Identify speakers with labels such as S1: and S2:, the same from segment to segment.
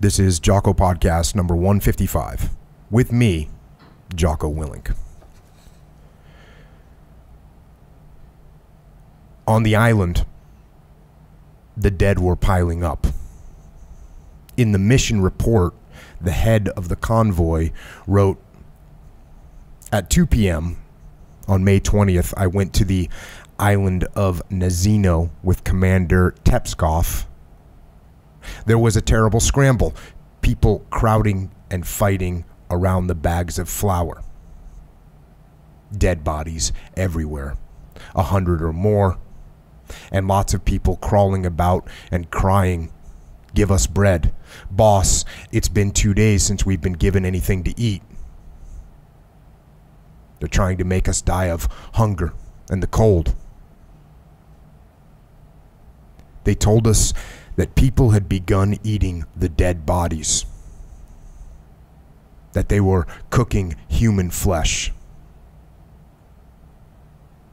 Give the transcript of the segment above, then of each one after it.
S1: This is Jocko Podcast number 155. With me, Jocko Willink. On the island, the dead were piling up. In the mission report, the head of the convoy wrote, "At 2 p.m. on May 20th, I went to the island of Nazino with Commander Tepskov. There was a terrible scramble, people crowding and fighting around the bags of flour. Dead bodies everywhere, 100 or more, and lots of people crawling about and crying, 'Give us bread. Boss, it's been 2 days since we've been given anything to eat.' They're trying to make us die of hunger and the cold. They told us that people had begun eating the dead bodies, that they were cooking human flesh.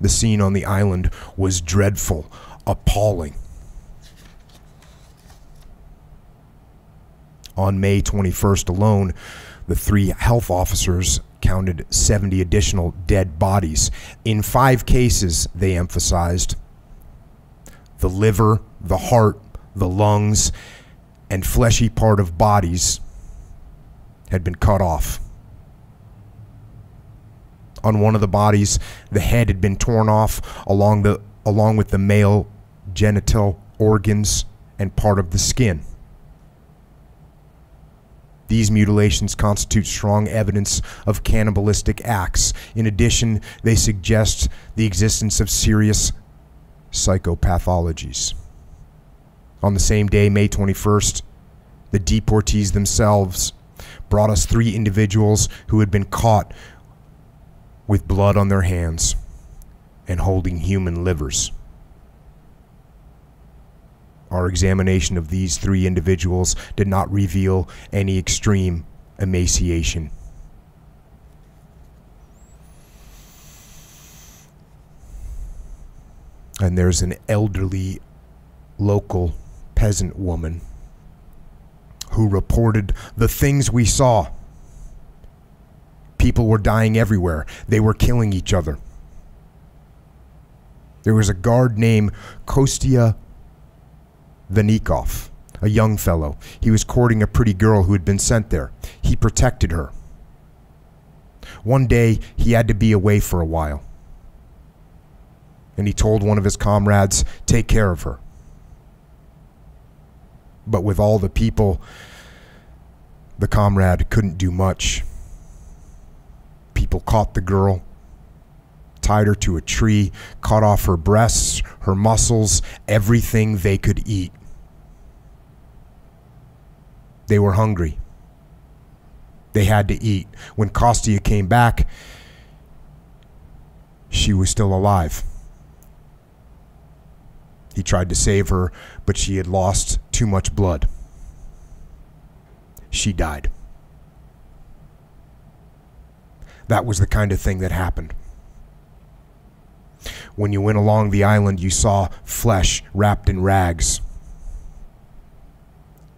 S1: The scene on the island was dreadful, appalling. On May 21st alone, the 3 health officers counted 70 additional dead bodies. In 5 cases, they emphasized, the liver, the heart, the lungs, and fleshy part of bodies had been cut off. On one of the bodies, the head had been torn off along with the male genital organs and part of the skin. These mutilations constitute strong evidence of cannibalistic acts. In addition, they suggest the existence of serious psychopathologies. On the same day, May 21st, the deportees themselves brought us 3 individuals who had been caught with blood on their hands and holding human livers. Our examination of these 3 individuals did not reveal any extreme emaciation. And there's an elderly local peasant woman who reported the things we saw. People were dying everywhere. They were killing each other. There was a guard named Kostya Vanikov, a young fellow. He was courting a pretty girl who had been sent there. He protected her. One day, he had to be away for a while, and he told one of his comrades, "Take care of her." But with all the people, the comrade couldn't do much. People caught the girl, tied her to a tree, cut off her breasts, her muscles, everything they could eat. They were hungry. They had to eat. When Kostya came back, she was still alive. He tried to save her, but she had lost too much blood. She died. That was the kind of thing that happened. When you went along the island, you saw flesh wrapped in rags.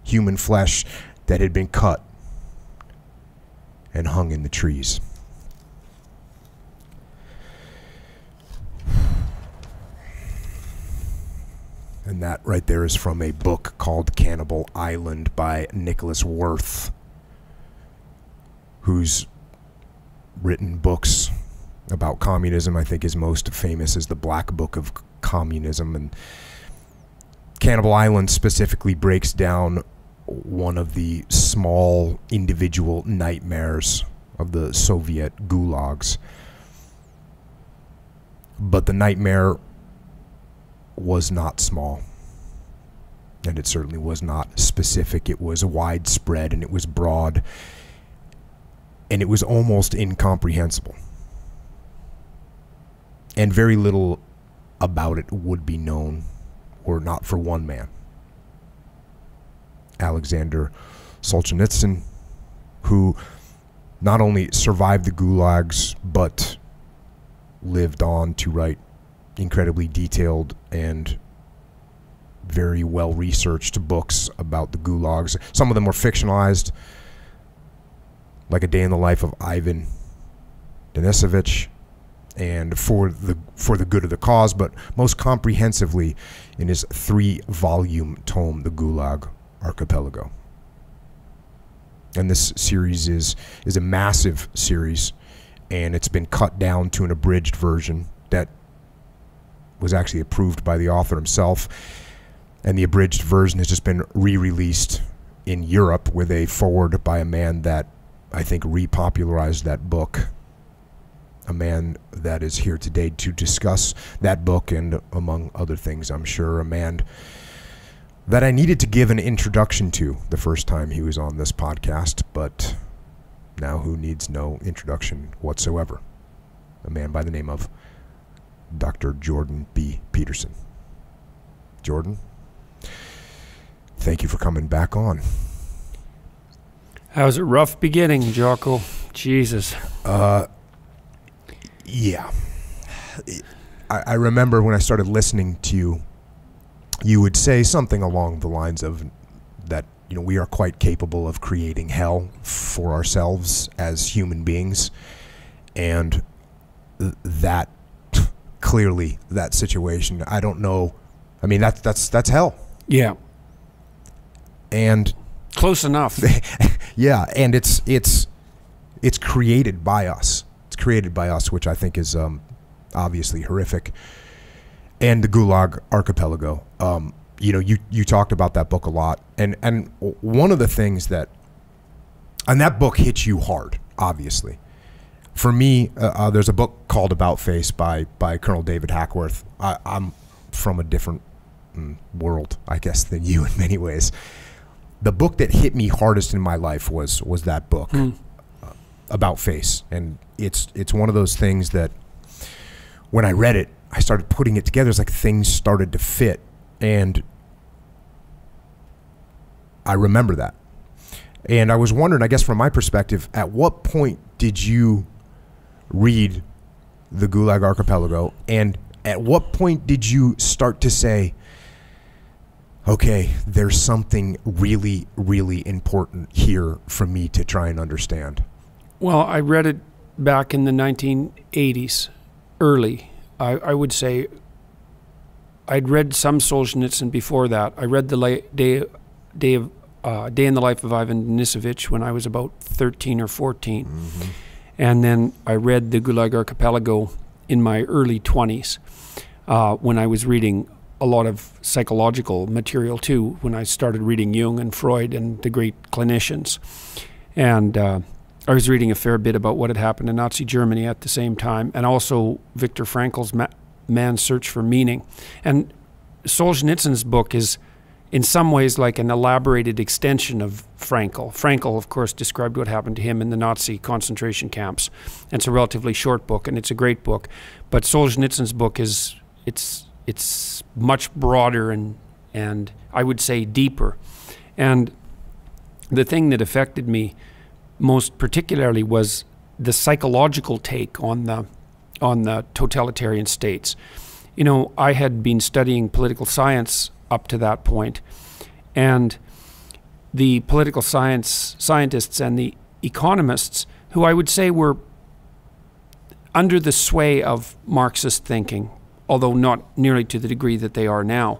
S1: Human flesh that had been cut and hung in the trees. And that right there is from a book called Cannibal Island by Nicholas Worth, who's written books about communism. I think his most famous is the Black Book of Communism. And Cannibal Island specifically breaks down one of the small individual nightmares of the Soviet gulags. But the nightmare was not small, and it certainly was not specific. It was widespread, and it was broad, and it was almost incomprehensible, and very little about it would be known were not for one man, Alexander Solzhenitsyn, who not only survived the gulags but lived on to write incredibly detailed and very well-researched books about the gulags. Some of them were fictionalized, like A Day in the Life of Ivan Denisovich, and For the Good of the Cause, but most comprehensively in his 3-volume tome, The Gulag Archipelago. And this series is a massive series, and it's been cut down to an abridged version that was actually approved by the author himself. And the abridged version has just been re-released in Europe with a foreword by a man that I think repopularized that book, a man that is here today to discuss that book and, among other things, I'm sure, a man that I needed to give an introduction to the first time he was on this podcast, but now who needs no introduction whatsoever. A man by the name of Dr. Jordan B. Peterson. Jordan, thank you for coming back on.
S2: That was a rough beginning, Jocko. Jesus.
S1: Yeah. I remember when I started listening to you, you would say something along the lines of that, you know, we are quite capable of creating hell for ourselves as human beings. And that, clearly, that situation, I don't know. I mean, that's hell.
S2: Yeah.
S1: And
S2: close enough.
S1: Yeah, and it's created by us. It's created by us, which I think is obviously horrific. And the Gulag Archipelago. You know, you talked about that book a lot, and one of the things that, and that book hits you hard, obviously. For me, there's a book called About Face by Colonel David Hackworth. I'm from a different world, I guess, than you in many ways. The book that hit me hardest in my life was that book, About Face, and it's one of those things that when I read it, I started putting it together. It's like things started to fit, and I remember that. And I was wondering, I guess from my perspective, at what point did you read the Gulag Archipelago, and at what point did you start to say, okay, there's something really, really important here for me to try and understand?
S2: Well, I read it back in the 1980s, early. I would say I'd read some Solzhenitsyn before that. I read the Day in the Life of Ivan Denisovich when I was about 13 or 14. Mm-hmm. And then I read the Gulag Archipelago in my early 20s when I was reading a lot of psychological material too, when I started reading Jung and Freud and the great clinicians. And I was reading a fair bit about what had happened in Nazi Germany at the same time, and also Viktor Frankl's Man's Search for Meaning. And Solzhenitsyn's book is in some ways like an elaborated extension of Frankl. Frankl, of course, described what happened to him in the Nazi concentration camps. And it's a relatively short book, and it's a great book. But Solzhenitsyn's book is, it's much broader and I would say deeper. And the thing that affected me most particularly was the psychological take on the totalitarian states. You know, I had been studying political science up to that point, and the political scientists and the economists, who I would say were under the sway of Marxist thinking, although not nearly to the degree that they are now,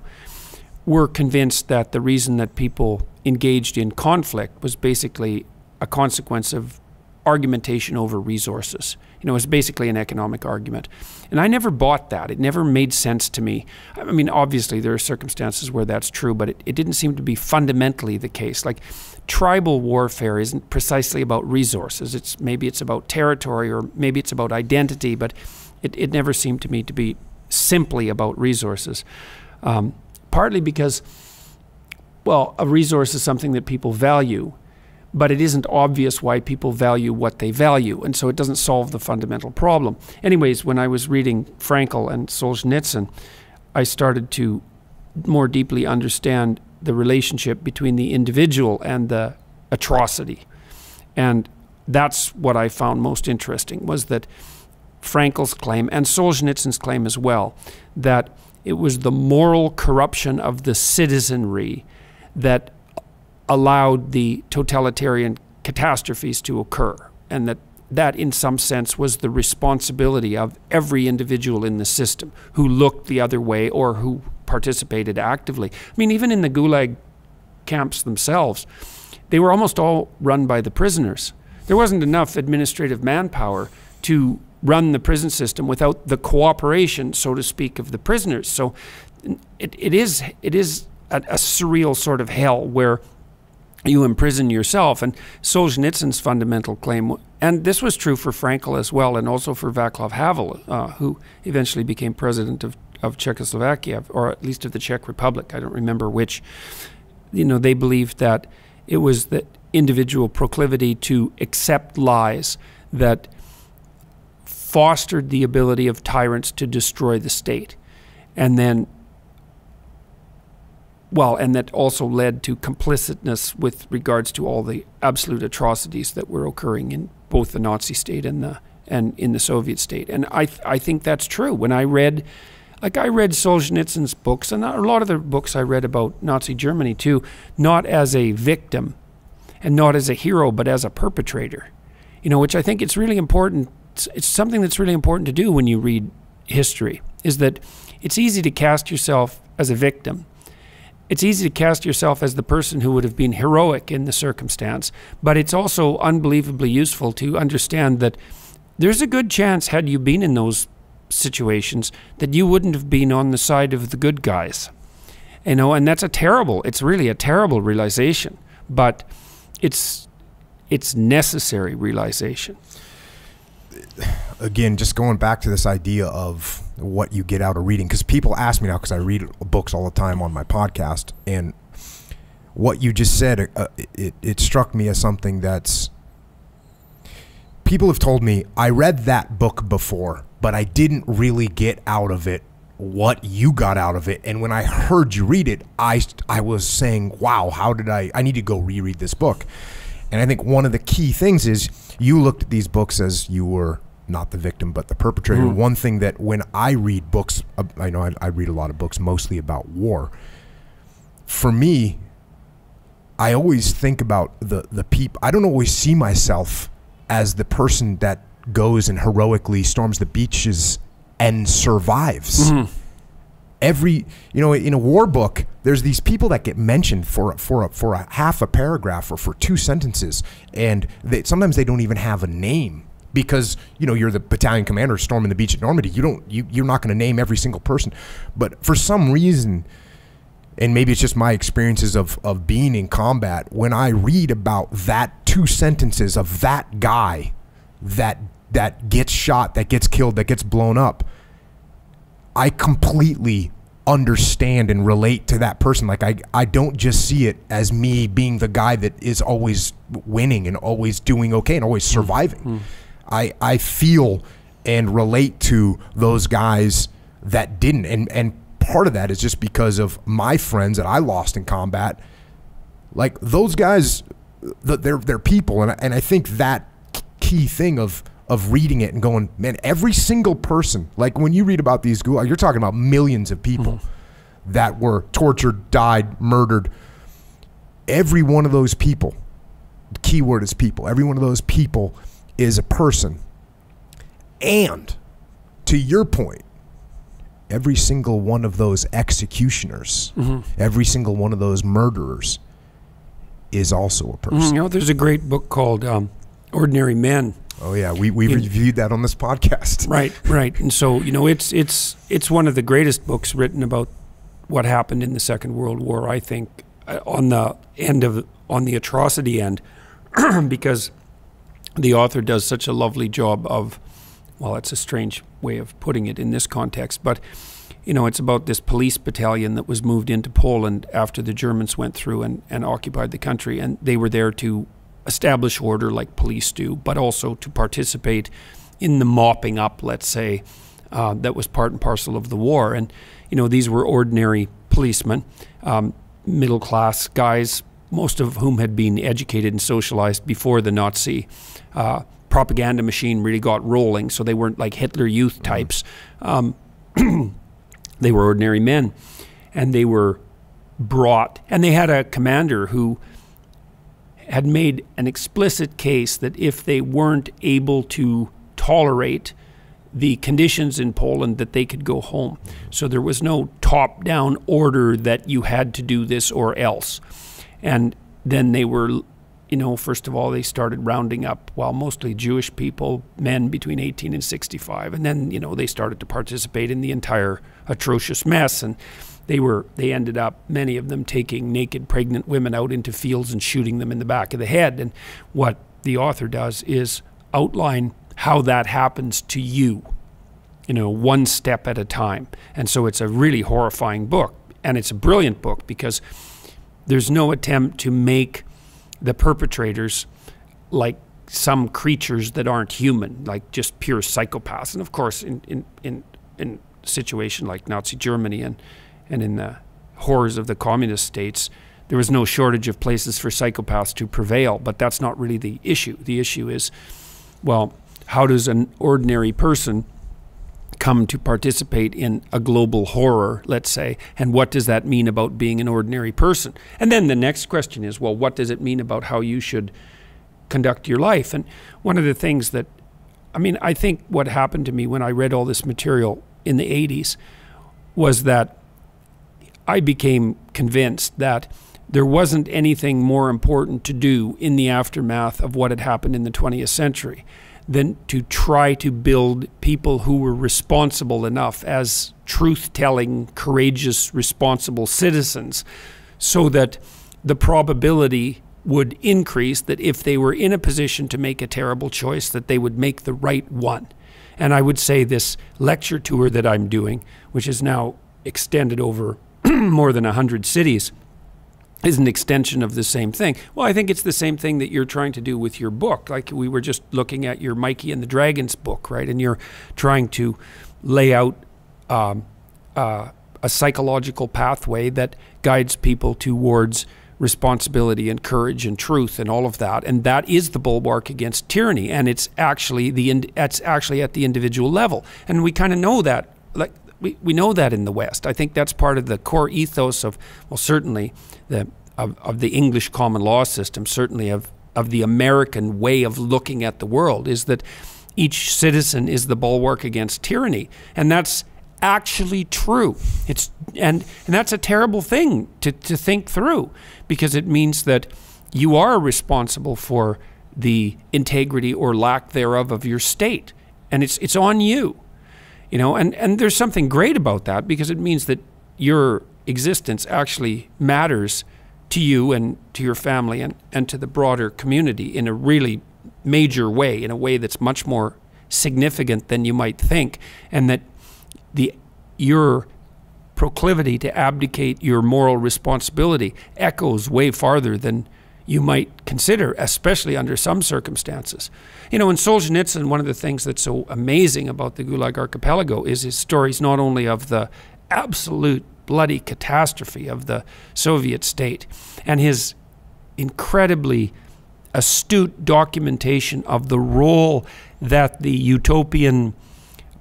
S2: were convinced that the reason that people engaged in conflict was basically a consequence of argumentation over resources. You know, it's basically an economic argument. And I never bought that. It never made sense to me. I mean, obviously there are circumstances where that's true, but it didn't seem to be fundamentally the case. Like, tribal warfare isn't precisely about resources. Maybe it's about territory, or maybe it's about identity, but it never seemed to me to be simply about resources. Partly because, well, a resource is something that people value, but it isn't obvious why people value what they value, and so it doesn't solve the fundamental problem. Anyways, when I was reading Frankl and Solzhenitsyn, I started to more deeply understand the relationship between the individual and the atrocity. And that's what I found most interesting, was that Frankl's claim, and Solzhenitsyn's claim as well, that it was the moral corruption of the citizenry that allowed the totalitarian catastrophes to occur, and that in some sense was the responsibility of every individual in the system who looked the other way or who participated actively. I mean, even in the Gulag camps themselves, they were almost all run by the prisoners. There wasn't enough administrative manpower to run the prison system without the cooperation, so to speak, of the prisoners. So it is a surreal sort of hell where you imprison yourself. And Solzhenitsyn's fundamental claim, and this was true for Frankl as well, and also for Václav Havel, who eventually became president of Czechoslovakia, or at least of the Czech Republic, I don't remember which. You know, they believed that it was the individual proclivity to accept lies that fostered the ability of tyrants to destroy the state. And then, well, and that also led to complicitness with regards to all the absolute atrocities that were occurring in both the Nazi state and in the Soviet state. And I think that's true. When I read Solzhenitsyn's books, and a lot of the books I read about Nazi Germany too, not as a victim and not as a hero, but as a perpetrator, you know, which I think it's really important. It's something that's really important to do when you read history, is that it's easy to cast yourself as a victim. It's easy to cast yourself as the person who would have been heroic in the circumstance, but it's also unbelievably useful to understand that there's a good chance, had you been in those situations, that you wouldn't have been on the side of the good guys. You know, and that's it's really a terrible realization, but it's necessary realization.
S1: Again, just going back to this idea of what you get out of reading, because people ask me now, because I read books all the time on my podcast, and what you just said, it struck me as something that's, people have told me, I read that book before, but I didn't really get out of it what you got out of it. And when I heard you read it, I was saying, wow, how did I need to go reread this book. And I think one of the key things is you looked at these books as you were not the victim, but the perpetrator. Mm-hmm. One thing that when I read books, I know I read a lot of books mostly about war. For me, I always think about the people. I don't always see myself as the person that goes and heroically storms the beaches and survives. Mm-hmm. In a war book, there's these people that get mentioned for a half a paragraph or for 2 sentences, and sometimes they don't even have a name, because you're the battalion commander storming the beach at Normandy. You're not going to name every single person, but for some reason, and maybe it's just my experiences of being in combat, when I read about that 2 sentences of that guy that gets shot, that gets killed, that gets blown up, I completely understand and relate to that person. Like I don't just see it as me being the guy that is always winning and always doing okay and always surviving. Mm-hmm. I feel and relate to those guys that didn't. And part of that is just because of my friends that I lost in combat. Like those guys, they're people. And I think that key thing of reading it and going, man, every single person, like when you read about these Gulag, you're talking about millions of people mm-hmm. that were tortured, died, murdered. Every one of those people, the key word is people, every one of those people is a person. And to your point, every single one of those executioners, mm-hmm. every single one of those murderers is also a person.
S2: Mm-hmm. There's a great book called Ordinary Men.
S1: Oh yeah, we reviewed that on this podcast.
S2: Right. And so, it's one of the greatest books written about what happened in the Second World War, I think, on the atrocity end, because the author does such a lovely job of, well, it's a strange way of putting it in this context, but it's about this police battalion that was moved into Poland after the Germans went through and occupied the country, and they were there to establish order like police do, but also to participate in the mopping up, let's say, that was part and parcel of the war. And, these were ordinary policemen, middle-class guys, most of whom had been educated and socialized before the Nazi propaganda machine really got rolling, so they weren't like Hitler Youth types. They were ordinary men, and they were brought, and they had a commander who had made an explicit case that if they weren't able to tolerate the conditions in Poland, that they could go home. So there was no top-down order that you had to do this or else. And then they were, you know, first of all, they started rounding up, well, mostly Jewish people, men between 18 and 65. And then, you know, they started to participate in the entire atrocious mess. And they ended up, many of them, taking naked pregnant women out into fields and shooting them in the back of the head. And what the author does is outline how that happens to you, you know, one step at a time. And so it's a really horrifying book. And it's a brilliant book because there's no attempt to make the perpetrators like some creatures that aren't human, like just pure psychopaths. And of course, in a situation like Nazi Germany and in the horrors of the communist states, there was no shortage of places for psychopaths to prevail. But that's not really the issue. The issue is, well, how does an ordinary person come to participate in a global horror, let's say, and what does that mean about being an ordinary person? And then the next question is, well, what does it mean about how you should conduct your life? And one of the things that, I mean, I think what happened to me when I read all this material in the 80s was that I became convinced that there wasn't anything more important to do in the aftermath of what had happened in the 20th century than to try to build people who were responsible enough as truth-telling, courageous, responsible citizens, so that the probability would increase that if they were in a position to make a terrible choice, that they would make the right one. And I would say this lecture tour that I'm doing, which is now extended over more than 100 cities, is an extension of the same thing. Well, I think it's the same thing that you're trying to do with your book. Like we were just looking at your Mikey and the Dragons book, right? And you're trying to lay out a psychological pathway that guides people towards responsibility and courage and truth and all of that. And that is the bulwark against tyranny. And it's actually at the individual level. And we kind of know that. Like we know that in the West. I think that's part of the core ethos of, well, certainly of the English common law system, certainly of the American way of looking at the world, is that each citizen is the bulwark against tyranny. And that's actually true. And that's a terrible thing to think through, because it means that you are responsible for the integrity or lack thereof of your state. And it's on you. You know, and there's something great about that, because it means that your existence actually matters to you and to your family and to the broader community in a really major way, in a way that's much more significant than you might think, and that your proclivity to abdicate your moral responsibility echoes way farther than you might consider, especially under some circumstances. You know, in Solzhenitsyn, one of the things that's so amazing about the Gulag Archipelago is his stories not only of the absolute bloody catastrophe of the Soviet state and his incredibly astute documentation of the role that the utopian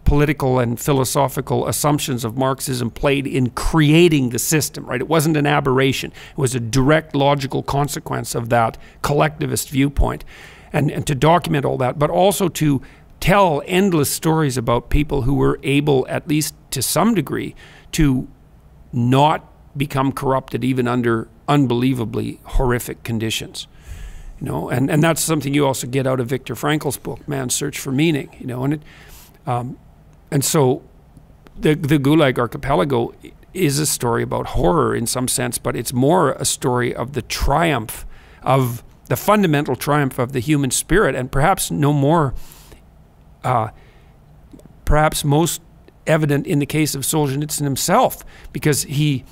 S2: political and philosophical assumptions of Marxism played in creating the system, right? It wasn't an aberration. It was a direct logical consequence of that collectivist viewpoint. And to document all that, but also to tell endless stories about people who were able, at least to some degree, to not become corrupted even under unbelievably horrific conditions. You know, and that's something you also get out of Viktor Frankl's book, Man's Search for Meaning, you know, and so the Gulag Archipelago is a story about horror in some sense, but it's more a story of the triumph, of the fundamental triumph of the human spirit, and perhaps no more, perhaps most evident in the case of Solzhenitsyn himself, because he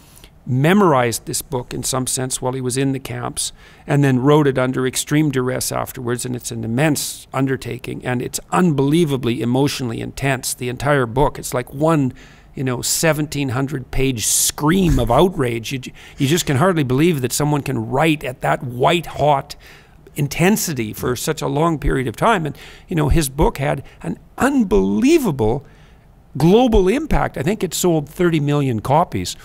S2: memorized this book in some sense while he was in the camps, and then wrote it under extreme duress afterwards, and it's an immense undertaking, and it's unbelievably emotionally intense, the entire book. It's like one, you know, 1,700-page scream of outrage. You just can hardly believe that someone can write at that white-hot intensity for such a long period of time. And, you know, his book had an unbelievable global impact. I think it sold 30 million copies.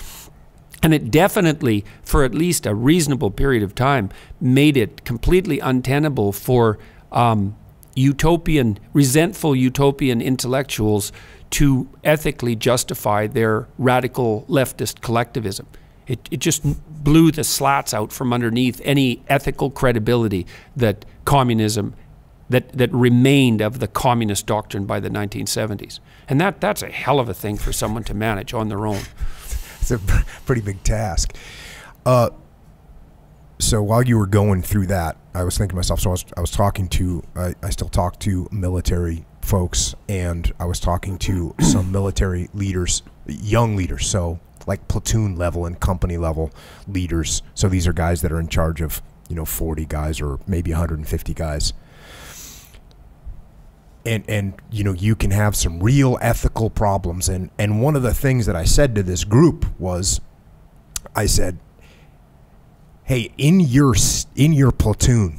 S2: And it definitely, for at least a reasonable period of time, made it completely untenable for resentful utopian intellectuals to ethically justify their radical leftist collectivism. It just blew the slats out from underneath any ethical credibility that communism, that remained of the communist doctrine by the 1970s. And that's a hell of a thing for someone to manage on their own.
S1: It's a pretty big task. So while you were going through that, I was thinking to myself, so I was talking to, I still talk to military folks, and I was talking to some military leaders, young leaders, so like platoon level and company level leaders. So these are guys that are in charge of, 40 guys or maybe 150 guys. And you can have some real ethical problems. And one of the things that I said to this group was, I said, hey, in your platoon,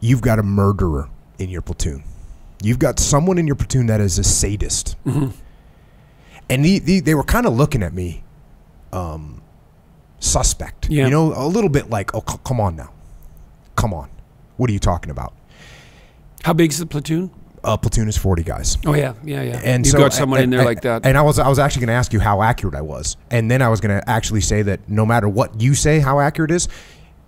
S1: you've got a murderer in your platoon. You've got someone in your platoon that is a sadist. Mm-hmm. And they were kind of looking at me suspect. Yeah. A little bit like, oh, come on now. Come on. What are you talking about?
S2: How big is the platoon?
S1: Platoon is 40 guys.
S2: Oh, yeah. And you've got someone in there like that.
S1: And I was actually going to ask you how accurate I was. And then I was going to actually say that no matter what you say how accurate it is,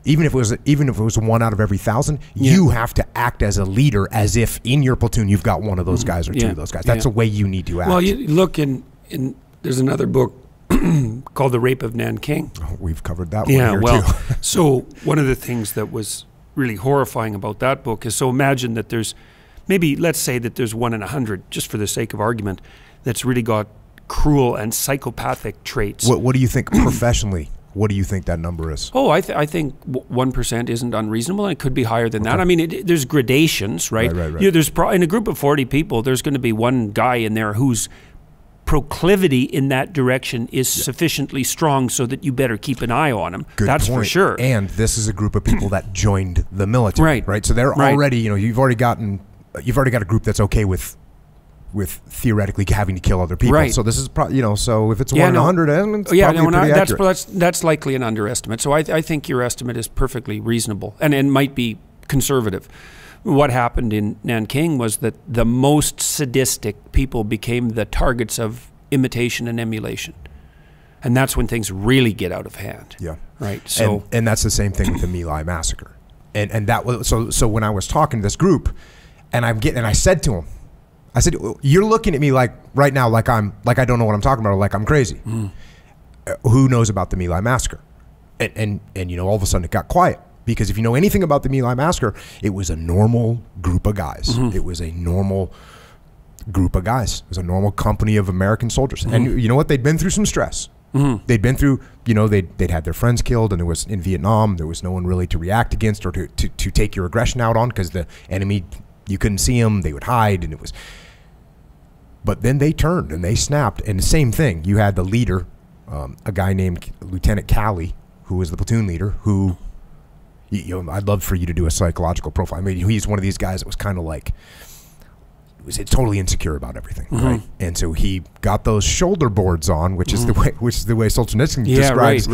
S1: even if it was 1 out of every 1,000, you have to act as a leader, as if in your platoon you've got one of those guys or two of those guys. That's the way you need to act.
S2: Well, you look there's another book called The Rape of Nanking.
S1: Oh, we've covered that one here too.
S2: So one of the things that was really horrifying about that book is, so imagine that there's maybe, let's say that there's 1 in 100, just for the sake of argument, that's really got cruel and psychopathic traits.
S1: What do you think professionally? What do you think that number is?
S2: Oh, I think 1% isn't unreasonable, and it could be higher than that. I mean, there's gradations, right?
S1: Right.
S2: In a group of 40 people, there's going to be one guy in there whose proclivity in that direction is sufficiently strong so that you better keep an eye on him. That's for sure.
S1: And this is a group of people that joined the military, right? So they're already, you've already got a group that's okay with theoretically having to kill other people.
S2: Right.
S1: So this is probably, so if it's 1 in 100, it's probably pretty accurate.
S2: That's likely an underestimate. So I think your estimate is perfectly reasonable and might be conservative. What happened in Nanking was that the most sadistic people became the targets of imitation and emulation. And that's when things really get out of hand. Yeah. Right. So
S1: and that's the same thing with the My Lai massacre. And that was so when I was talking to this group, and I said to him, I said, you're looking at me like right now like I don't know what I'm talking about, or like I'm crazy. Who knows about the My Lai massacre? And all of a sudden it got quiet. Because if you know anything about the My Lai massacre, it was a normal group of guys. Mm-hmm. It was a normal group of guys. It was a normal company of American soldiers. Mm-hmm. And you know what? They'd been through some stress. Mm-hmm. They'd been through, they'd had their friends killed, and it was in Vietnam. There was no one really to react against or to take your aggression out on, because the enemy, you couldn't see them. They would hide, and it was. But then they turned and they snapped. And the same thing. You had the leader, a guy named Lieutenant Calley, who was the platoon leader, who... I'd love for you to do a psychological profile. I mean, he's one of these guys that was kind of like, was totally insecure about everything, right? And so he got those shoulder boards on, which is the way Solzhenitsyn describes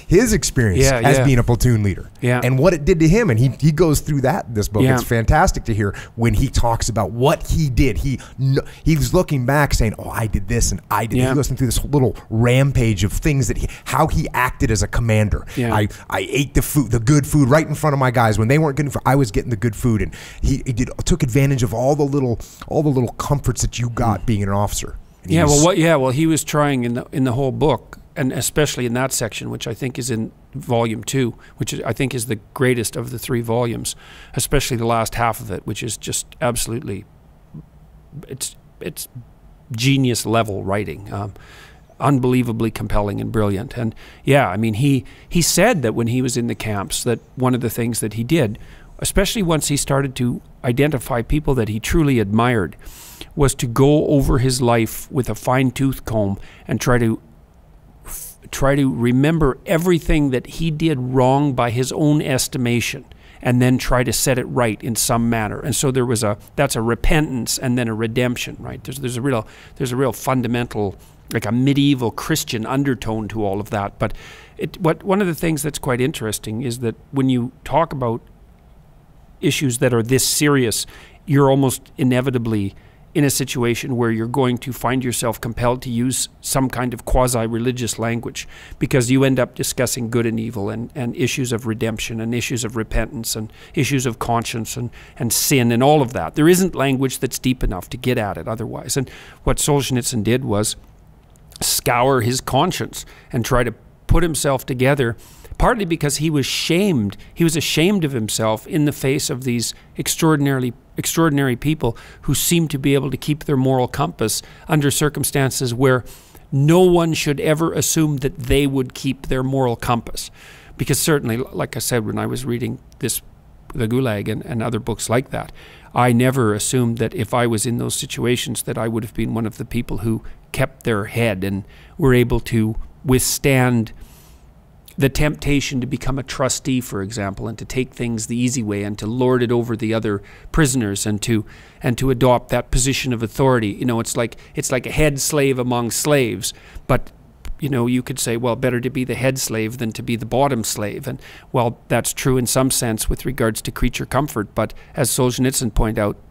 S1: his experience as being a platoon leader, and what it did to him. And he goes through that in this book. It's fantastic to hear when he talks about what he did. He's looking back saying, "Oh, I did this and I did." He goes through this little rampage of things that how he acted as a commander. I ate the good food right in front of my guys when they weren't getting. I was getting the good food, and he took advantage of all the little comforts that you got being an officer. And
S2: he was trying in the whole book, and especially in that section, which I think is in volume 2, which I think is the greatest of the 3 volumes, especially the last half of it, which is just absolutely, it's genius level writing, unbelievably compelling and brilliant. And I mean, he said that when he was in the camps, that one of the things that he did, especially once he started to identify people that he truly admired, was to go over his life with a fine-tooth comb and try to remember everything that he did wrong by his own estimation, and then try to set it right in some manner. And so that's a repentance and then a redemption, right? There's a real fundamental, like a medieval Christian undertone to all of that. But one of the things that's quite interesting is that when you talk about issues that are this serious, you're almost inevitably in a situation where you're going to find yourself compelled to use some kind of quasi-religious language, because you end up discussing good and evil and issues of redemption and issues of repentance and issues of conscience and sin and all of that. There isn't language that's deep enough to get at it otherwise. And what Solzhenitsyn did was scour his conscience and try to put himself together, partly because he was ashamed of himself in the face of these extraordinary people who seemed to be able to keep their moral compass under circumstances where no one should ever assume that they would keep their moral compass. Because certainly, like I said, when I was reading the Gulag and other books like that, I never assumed that if I was in those situations that I would have been one of the people who kept their head and were able to withstand the temptation to become a trustee, for example, and to take things the easy way and to lord it over the other prisoners and to adopt that position of authority. You know, it's like a head slave among slaves, but you know, you could say, well, better to be the head slave than to be the bottom slave. And well, that's true in some sense with regards to creature comfort, but as Solzhenitsyn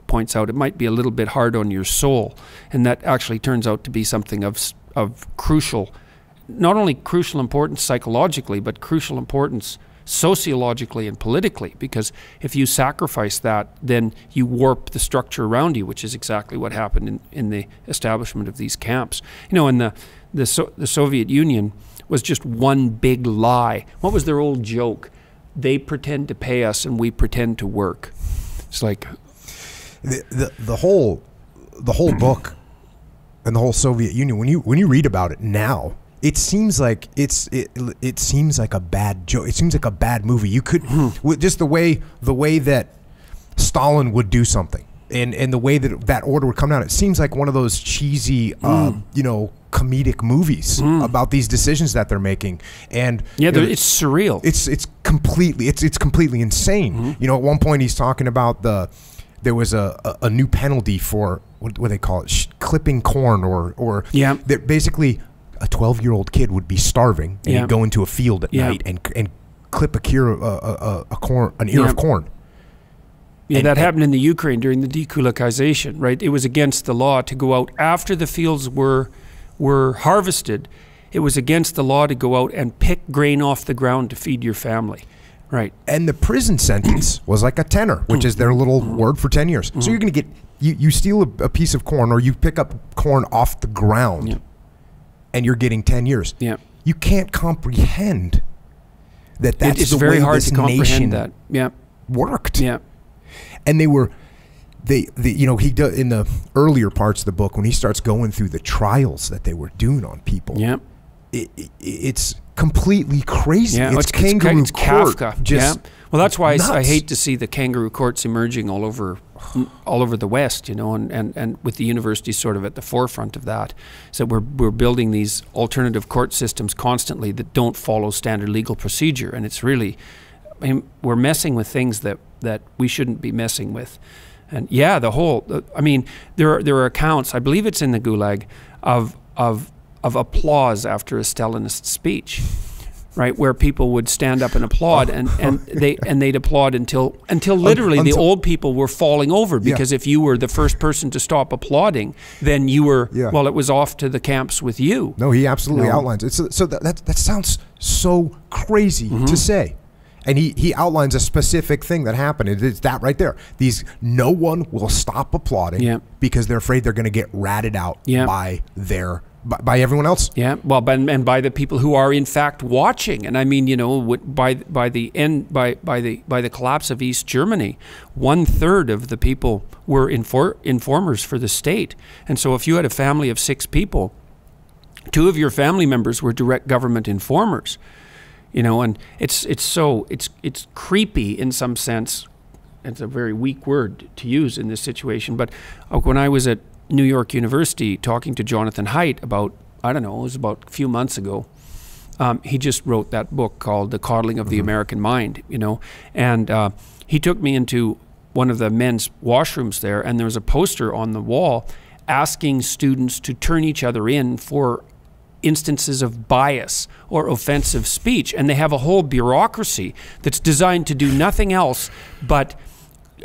S2: points out, it might be a little bit hard on your soul, and that actually turns out to be something of crucial, not only crucial importance psychologically, but crucial importance sociologically and politically, because if you sacrifice that, then you warp the structure around you, which is exactly what happened in the establishment of these camps. You know, and the Soviet Union was just one big lie. What was their old joke? They pretend to pay us and we pretend to work. It's like
S1: the whole book and the whole Soviet Union, when you read about it now, it seems like it seems like a bad joke. It seems like a bad movie. You could just the way that Stalin would do something, and the way that order would come down. It seems like one of those cheesy, you know, comedic movies about these decisions that they're making. And
S2: yeah, it's surreal.
S1: It's completely insane. You know, at one point he's talking about there was a new penalty for what do they call it, clipping corn or
S2: yeah,
S1: that basically. A 12-year-old kid would be starving, and he'd go into a field at night and clip an ear of corn.
S2: Yeah,
S1: and
S2: that happened in the Ukraine during the dekulakization, right? It was against the law to go out after the fields were harvested. It was against the law to go out and pick grain off the ground to feed your family, right?
S1: And the prison sentence was like a tenner, which is their little word for 10 years. So you're going to get you steal a piece of corn, or you pick up corn off the ground.
S2: Yeah.
S1: And you're getting 10 years.
S2: Yeah,
S1: you can't comprehend that. It's
S2: the very way hard to comprehend that. Yeah,
S1: worked.
S2: Yeah,
S1: and they you know, he does in the earlier parts of the book when he starts going through the trials that they were doing on people.
S2: Yeah,
S1: it's completely crazy.
S2: Yeah,
S1: it's kangaroo
S2: it's
S1: court.
S2: Kafka.
S1: Just
S2: well, that's why
S1: nuts.
S2: I hate to see the kangaroo courts emerging all over the West, you know, and with the universities sort of at the forefront of that. So we're building these alternative court systems constantly that don't follow standard legal procedure, and it's really, I mean, we're messing with things that we shouldn't be messing with. And yeah, I mean, there are accounts, I believe it's in the Gulag, of applause after a Stalinist speech. Right, where people would stand up and applaud, and they'd applaud until literally the old people were falling over, because if you were the first person to stop applauding, then you were well, it was off to the camps with you.
S1: No, he absolutely outlines it. So that sounds so crazy to say, and he outlines a specific thing that happened. It's that right there. No one will stop applauding because they're afraid they're going to get ratted out by everyone else. Yeah, well,
S2: and by the people who are in fact watching. And I mean, you know, by the collapse of East Germany, 1/3 of the people were informers for the state. And so if you had a family of 6 people, 2 of your family members were direct government informers. You know, and it's creepy in some sense. It's a very weak word to use in this situation, but when I was at New York University talking to Jonathan Haidt about, I don't know, it was about a few months ago, He just wrote that book called The Coddling of the American Mind, you know. And he took me into one of the men's washrooms there, and there was a poster on the wall asking students to turn each other in for instances of bias or offensive speech. And they have a whole bureaucracy that's designed to do nothing else but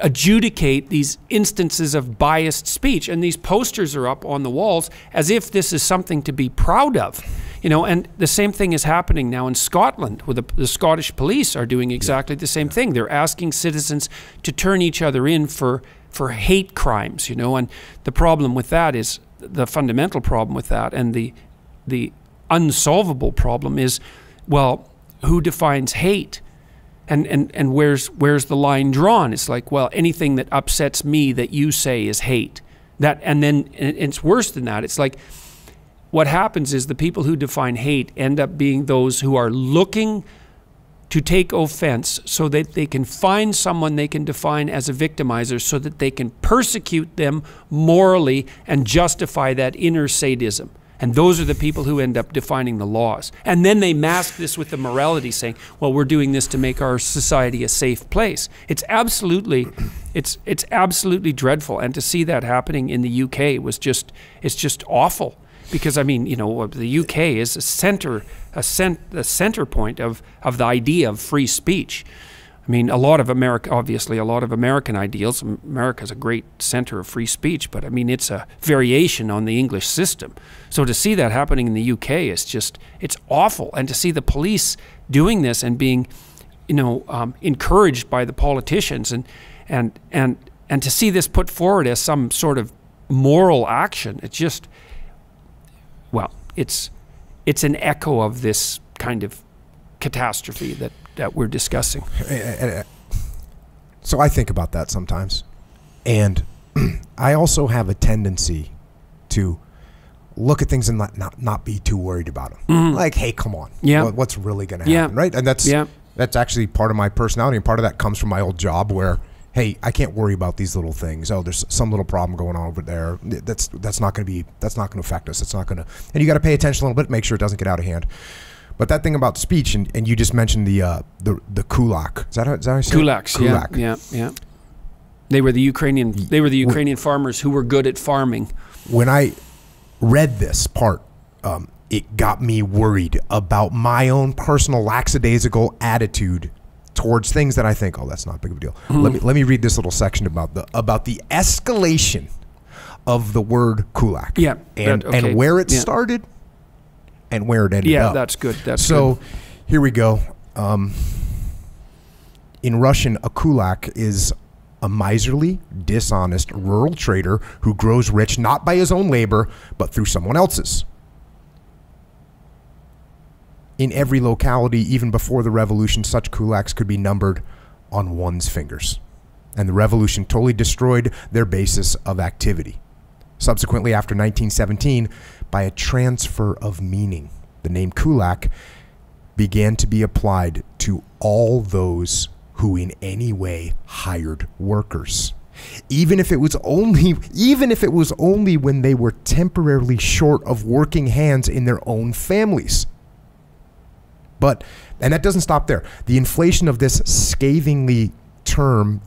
S2: adjudicate these instances of biased speech. And these posters are up on the walls as if this is something to be proud of. You know, and the same thing is happening now in Scotland, where the Scottish police are doing exactly the same thing. They're asking citizens to turn each other in for hate crimes, you know. And the problem with that is, the fundamental problem with that, and the unsolvable problem is, well, who defines hate? And where's the line drawn? It's like, well, anything that upsets me that you say is hate. And then it's worse than that. It's like, what happens is the people who define hate end up being those who are looking to take offense so that they can find someone they can define as a victimizer, so that they can persecute them morally and justify that inner sadism. And those are the people who end up defining the laws. And then they mask this with the morality, saying, well, we're doing this to make our society a safe place. It's absolutely dreadful. And to see that happening in the UK it's just awful. Because, I mean, you know, the UK is the center point of the idea of free speech. I mean, obviously a lot of American ideals. America's a great center of free speech, but I mean, it's a variation on the English system. So to see that happening in the UK it's awful. And to see the police doing this and being, you know, encouraged by the politicians, and to see this put forward as some sort of moral action, it's just, well, it's an echo of this kind of catastrophe that we're discussing.
S1: So I think about that sometimes, and I also have a tendency to look at things and not be too worried about them. Mm-hmm. Like, hey, come on, what's really going to happen, right? And that's actually part of my personality, and part of that comes from my old job where, hey, I can't worry about these little things. Oh, there's some little problem going on over there. That's not going to affect us. It's not going to, and you got to pay attention a little bit, make sure it doesn't get out of hand. But that thing about speech, and you just mentioned the kulak. Is that how I say it?
S2: Kulaks,
S1: Kulak.
S2: Yeah. They were the Ukrainian farmers who were good at farming.
S1: When I read this part, it got me worried about my own personal lackadaisical attitude towards things that I think, oh, that's not big of a deal. Mm-hmm. Let me read this little section about the escalation of the word kulak.
S2: Yeah,
S1: and where it started and where it ended up.
S2: Yeah, that's good.
S1: So here we go. In Russian, a kulak is a miserly, dishonest rural trader who grows rich not by his own labor, but through someone else's. In every locality, even before the revolution, such kulaks could be numbered on one's fingers. And the revolution totally destroyed their basis of activity. Subsequently, after 1917, by a transfer of meaning, the name kulak began to be applied to all those who in any way hired workers. Even if it was only when they were temporarily short of working hands in their own families. And that doesn't stop there. The inflation of this scathing term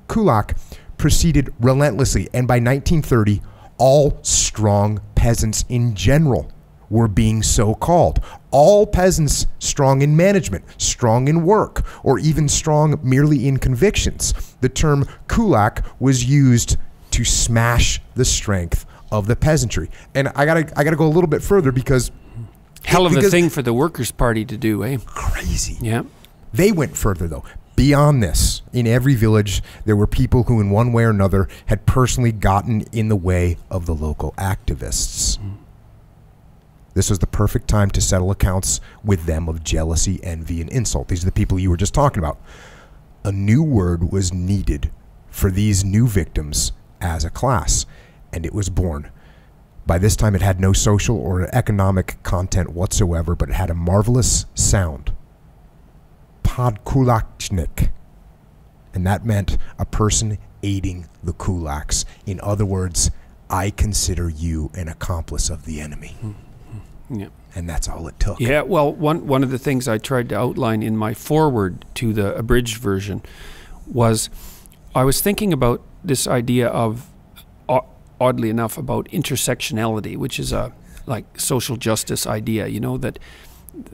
S1: kulak proceeded relentlessly, and by 1930, all strong peasants in general were being so called. All peasants strong in management, strong in work, or even strong merely in convictions. The term kulak was used to smash the strength of the peasantry. And I gotta go a little bit further because
S2: hell of a thing for the Workers' Party to do, eh?
S1: Crazy.
S2: Yeah.
S1: They went further, though. Beyond this, in every village, there were people who in one way or another had personally gotten in the way of the local activists. This was the perfect time to settle accounts with them of jealousy, envy, and insult. These are the people you were just talking about. A new word was needed for these new victims as a class, and it was born. By this time, it had no social or economic content whatsoever, but it had a marvelous sound. Podkulakchnik. And that meant a person aiding the kulaks. In other words, I consider you an accomplice of the enemy.
S2: Yeah.
S1: And that's all it took.
S2: Yeah, well, one of the things I tried to outline in my foreword to the abridged version was I was thinking about this idea of, oddly enough, about intersectionality, which is a like social justice idea, you know, that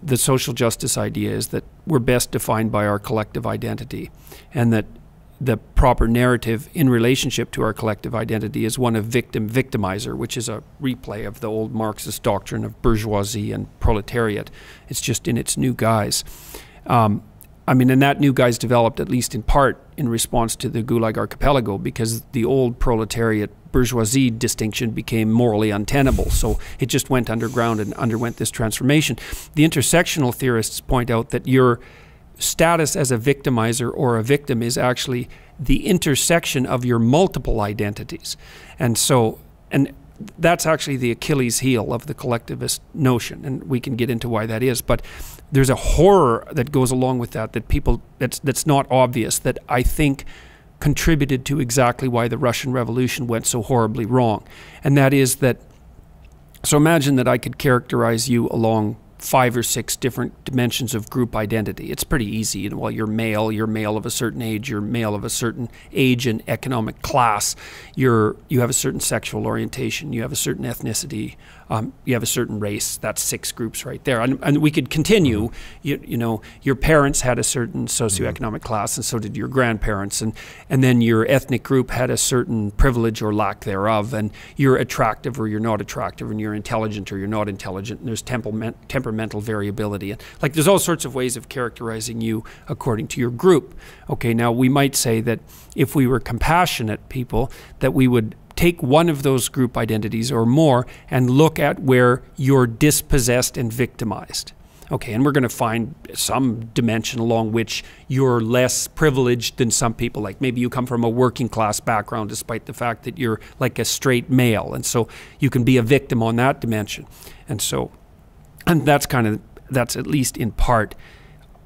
S2: the social justice idea is that we're best defined by our collective identity, and that the proper narrative in relationship to our collective identity is one of victim-victimizer, which is a replay of the old Marxist doctrine of bourgeoisie and proletariat. It's just in its new guise. I mean, and that new guise developed at least in part in response to the Gulag Archipelago, because the old proletariat bourgeoisie distinction became morally untenable. So it just went underground and underwent this transformation. The intersectional theorists point out that your status as a victimizer or a victim is actually the intersection of your multiple identities. And so, and that's actually the Achilles heel of the collectivist notion, and we can get into why that is. But there's a horror that goes along with that, that people, that's not obvious, that I think contributed to exactly why the Russian Revolution went so horribly wrong. And that is that, so imagine that I could characterize you along 5 or 6 different dimensions of group identity. It's pretty easy. You know, well, you're male of a certain age, you're male of a certain age and economic class, you have a certain sexual orientation, you have a certain ethnicity, you have a certain race. That's 6 groups right there. And we could continue. You know, your parents had a certain socioeconomic class, and so did your grandparents, and then your ethnic group had a certain privilege or lack thereof, and you're attractive or you're not attractive, and you're intelligent or you're not intelligent, and there's temperamental variability. And like, there's all sorts of ways of characterizing you according to your group. Okay, now we might say that if we were compassionate people, that we would take one of those group identities or more and look at where you're dispossessed and victimized. Okay, and we're going to find some dimension along which you're less privileged than some people. Like maybe you come from a working class background despite the fact that you're like a straight male, and so you can be a victim on that dimension. And so, and that's at least in part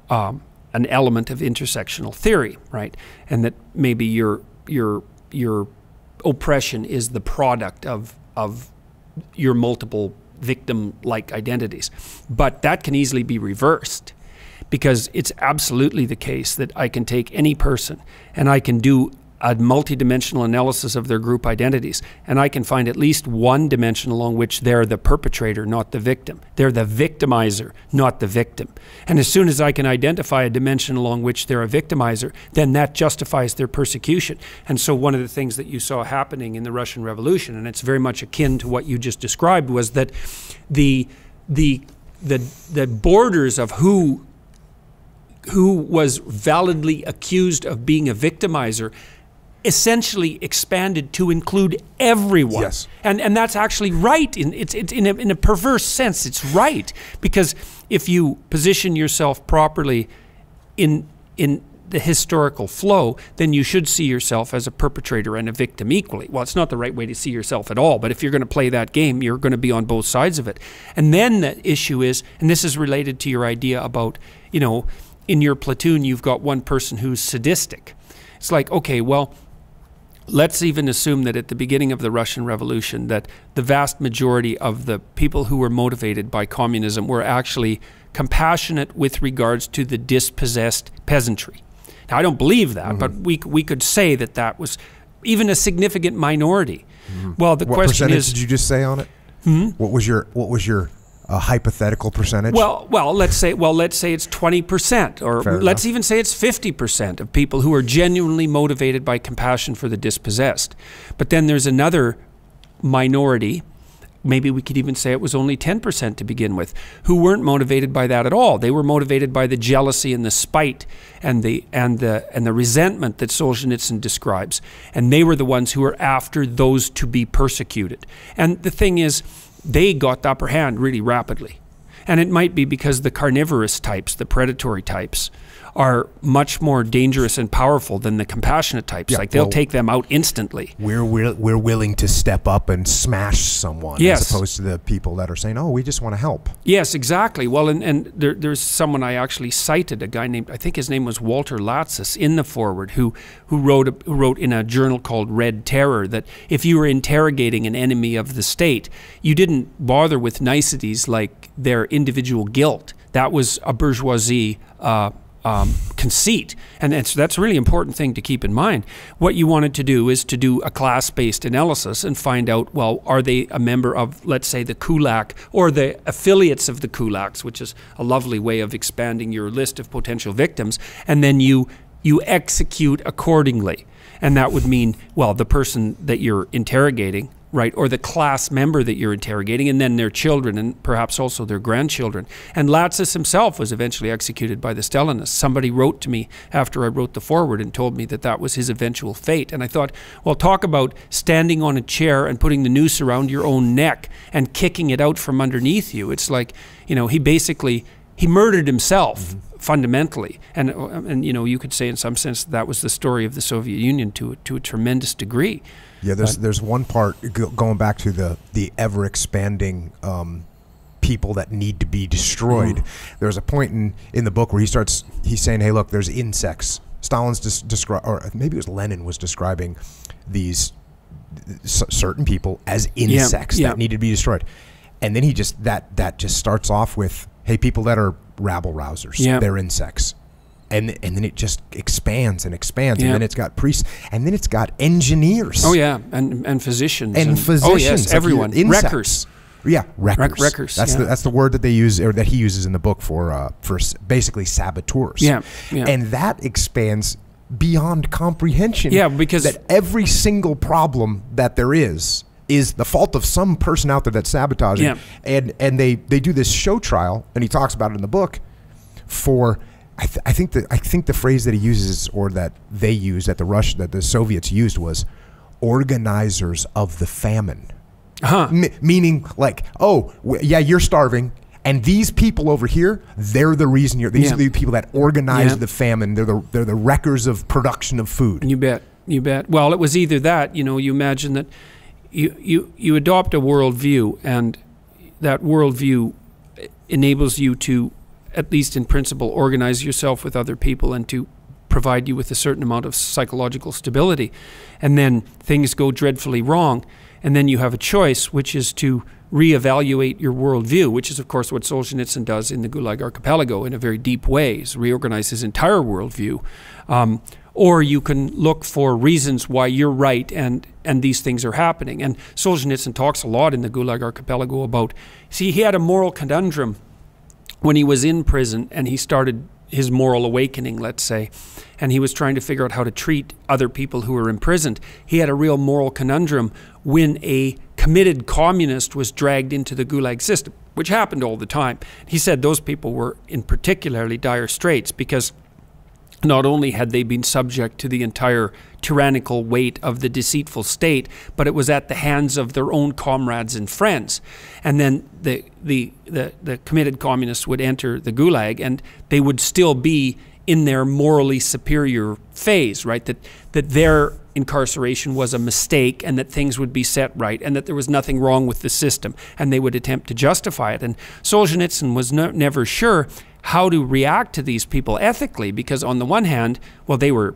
S2: an element of intersectional theory, right? And that maybe your oppression is the product of your multiple victim-like identities. But that can easily be reversed, because it's absolutely the case that I can take any person and I can do a multidimensional analysis of their group identities, and I can find at least one dimension along which they're the perpetrator, not the victim. They're the victimizer, not the victim. And as soon as I can identify a dimension along which they're a victimizer, then that justifies their persecution. And so one of the things that you saw happening in the Russian Revolution, and it's very much akin to what you just described, was that the borders of who was validly accused of being a victimizer essentially expanded to include everyone. Yes. And that's actually right. It's in a perverse sense, it's right. Because if you position yourself properly in the historical flow, then you should see yourself as a perpetrator and a victim equally. Well, it's not the right way to see yourself at all, but if you're going to play that game, you're going to be on both sides of it. And then the issue is, and this is related to your idea about, you know, in your platoon, you've got one person who's sadistic. It's like, okay, well, let's even assume that at the beginning of the Russian Revolution, that the vast majority of the people who were motivated by communism were actually compassionate with regards to the dispossessed peasantry. Now, I don't believe that, but we could say that that was even a significant minority. Well, the question is,
S1: what percentage did you just say on it? What was your hypothetical percentage?
S2: Well, let's say it's 20%, or let's even say it's 50% of people who are genuinely motivated by compassion for the dispossessed. But then there's another minority, maybe we could even say it was only 10% to begin with, who weren't motivated by that at all. They were motivated by the jealousy and the spite and the resentment that Solzhenitsyn describes. And they were the ones who were after those to be persecuted. And the thing is, they got the upper hand really rapidly. And it might be because the carnivorous types, the predatory types, are much more dangerous and powerful than the compassionate types.
S1: Yeah,
S2: like they'll take them out instantly.
S1: We're willing to step up and smash someone,
S2: Yes.
S1: as opposed to the people that are saying, "Oh, we just want to help."
S2: Yes, exactly. Well, and there's someone I actually cited, a guy named, I think his name was Walter Latsis, in the foreword, who wrote in a journal called Red Terror that if you were interrogating an enemy of the state, you didn't bother with niceties like their individual guilt. That was a bourgeoisie conceit. And that's a really important thing to keep in mind. What you wanted to do is to do a class-based analysis and find out, well, are they a member of, let's say, the Kulak or the affiliates of the Kulaks, which is a lovely way of expanding your list of potential victims, and then you execute accordingly. And that would mean, well, the person that you're interrogating, right, or the class member that you're interrogating, and then their children, and perhaps also their grandchildren. And Latsis himself was eventually executed by the Stalinists. Somebody wrote to me after I wrote the foreword and told me that that was his eventual fate. And I thought, well, talk about standing on a chair and putting the noose around your own neck and kicking it out from underneath you. It's like, he murdered himself. Fundamentally, and you could say in some sense that was the story of the Soviet Union to a tremendous degree.
S1: Yeah, there's one part going back to the ever expanding people that need to be destroyed. There's a point in the book where he's saying, hey, look, there's insects. Stalin's or maybe it was Lenin was describing these certain people as insects that need to be destroyed, and then he just that just starts off with, hey, people that are rabble rousers, they're insects. And then it just expands and expands, and then it's got priests, and then it's got engineers.
S2: Oh yeah, and physicians.
S1: And physicians.
S2: Oh yes, everyone. Wreckers.
S1: Yeah, wreckers.
S2: Wreckers.
S1: That's the word that they use, or that he uses in the book for basically saboteurs.
S2: Yeah.
S1: And that expands beyond comprehension.
S2: Yeah, because
S1: that every single problem that there is the fault of some person out there that's sabotaging.
S2: Yeah.
S1: And they do this show trial, and he talks about it in the book, for I think the phrase that he uses, or that they use, that the Soviets used, was organizers of the famine. Meaning like, you're starving, and these people over here, they're the reason these are the people that organize the famine. They're the wreckers of production of food.
S2: You bet. Well, it was either that, you imagine that you adopt a worldview, and that worldview enables you to, at least in principle, organize yourself with other people and to provide you with a certain amount of psychological stability. And then things go dreadfully wrong, and then you have a choice, which is to reevaluate your worldview, which is, of course, what Solzhenitsyn does in the Gulag Archipelago in a very deep way, is reorganize his entire worldview. Or you can look for reasons why you're right and these things are happening. And Solzhenitsyn talks a lot in the Gulag Archipelago about, he had a moral conundrum when he was in prison, and he started his moral awakening, let's say, and he was trying to figure out how to treat other people who were imprisoned. He had a real moral conundrum when a committed communist was dragged into the Gulag system, which happened all the time. He said those people were in particularly dire straits because not only had they been subject to the entire tyrannical weight of the deceitful state, but it was at the hands of their own comrades and friends. And then the committed communists would enter the Gulag, and they would still be in their morally superior phase, right? That their incarceration was a mistake, and that things would be set right, and that there was nothing wrong with the system, and they would attempt to justify it. And Solzhenitsyn was never sure how to react to these people ethically, because on the one hand, well, they were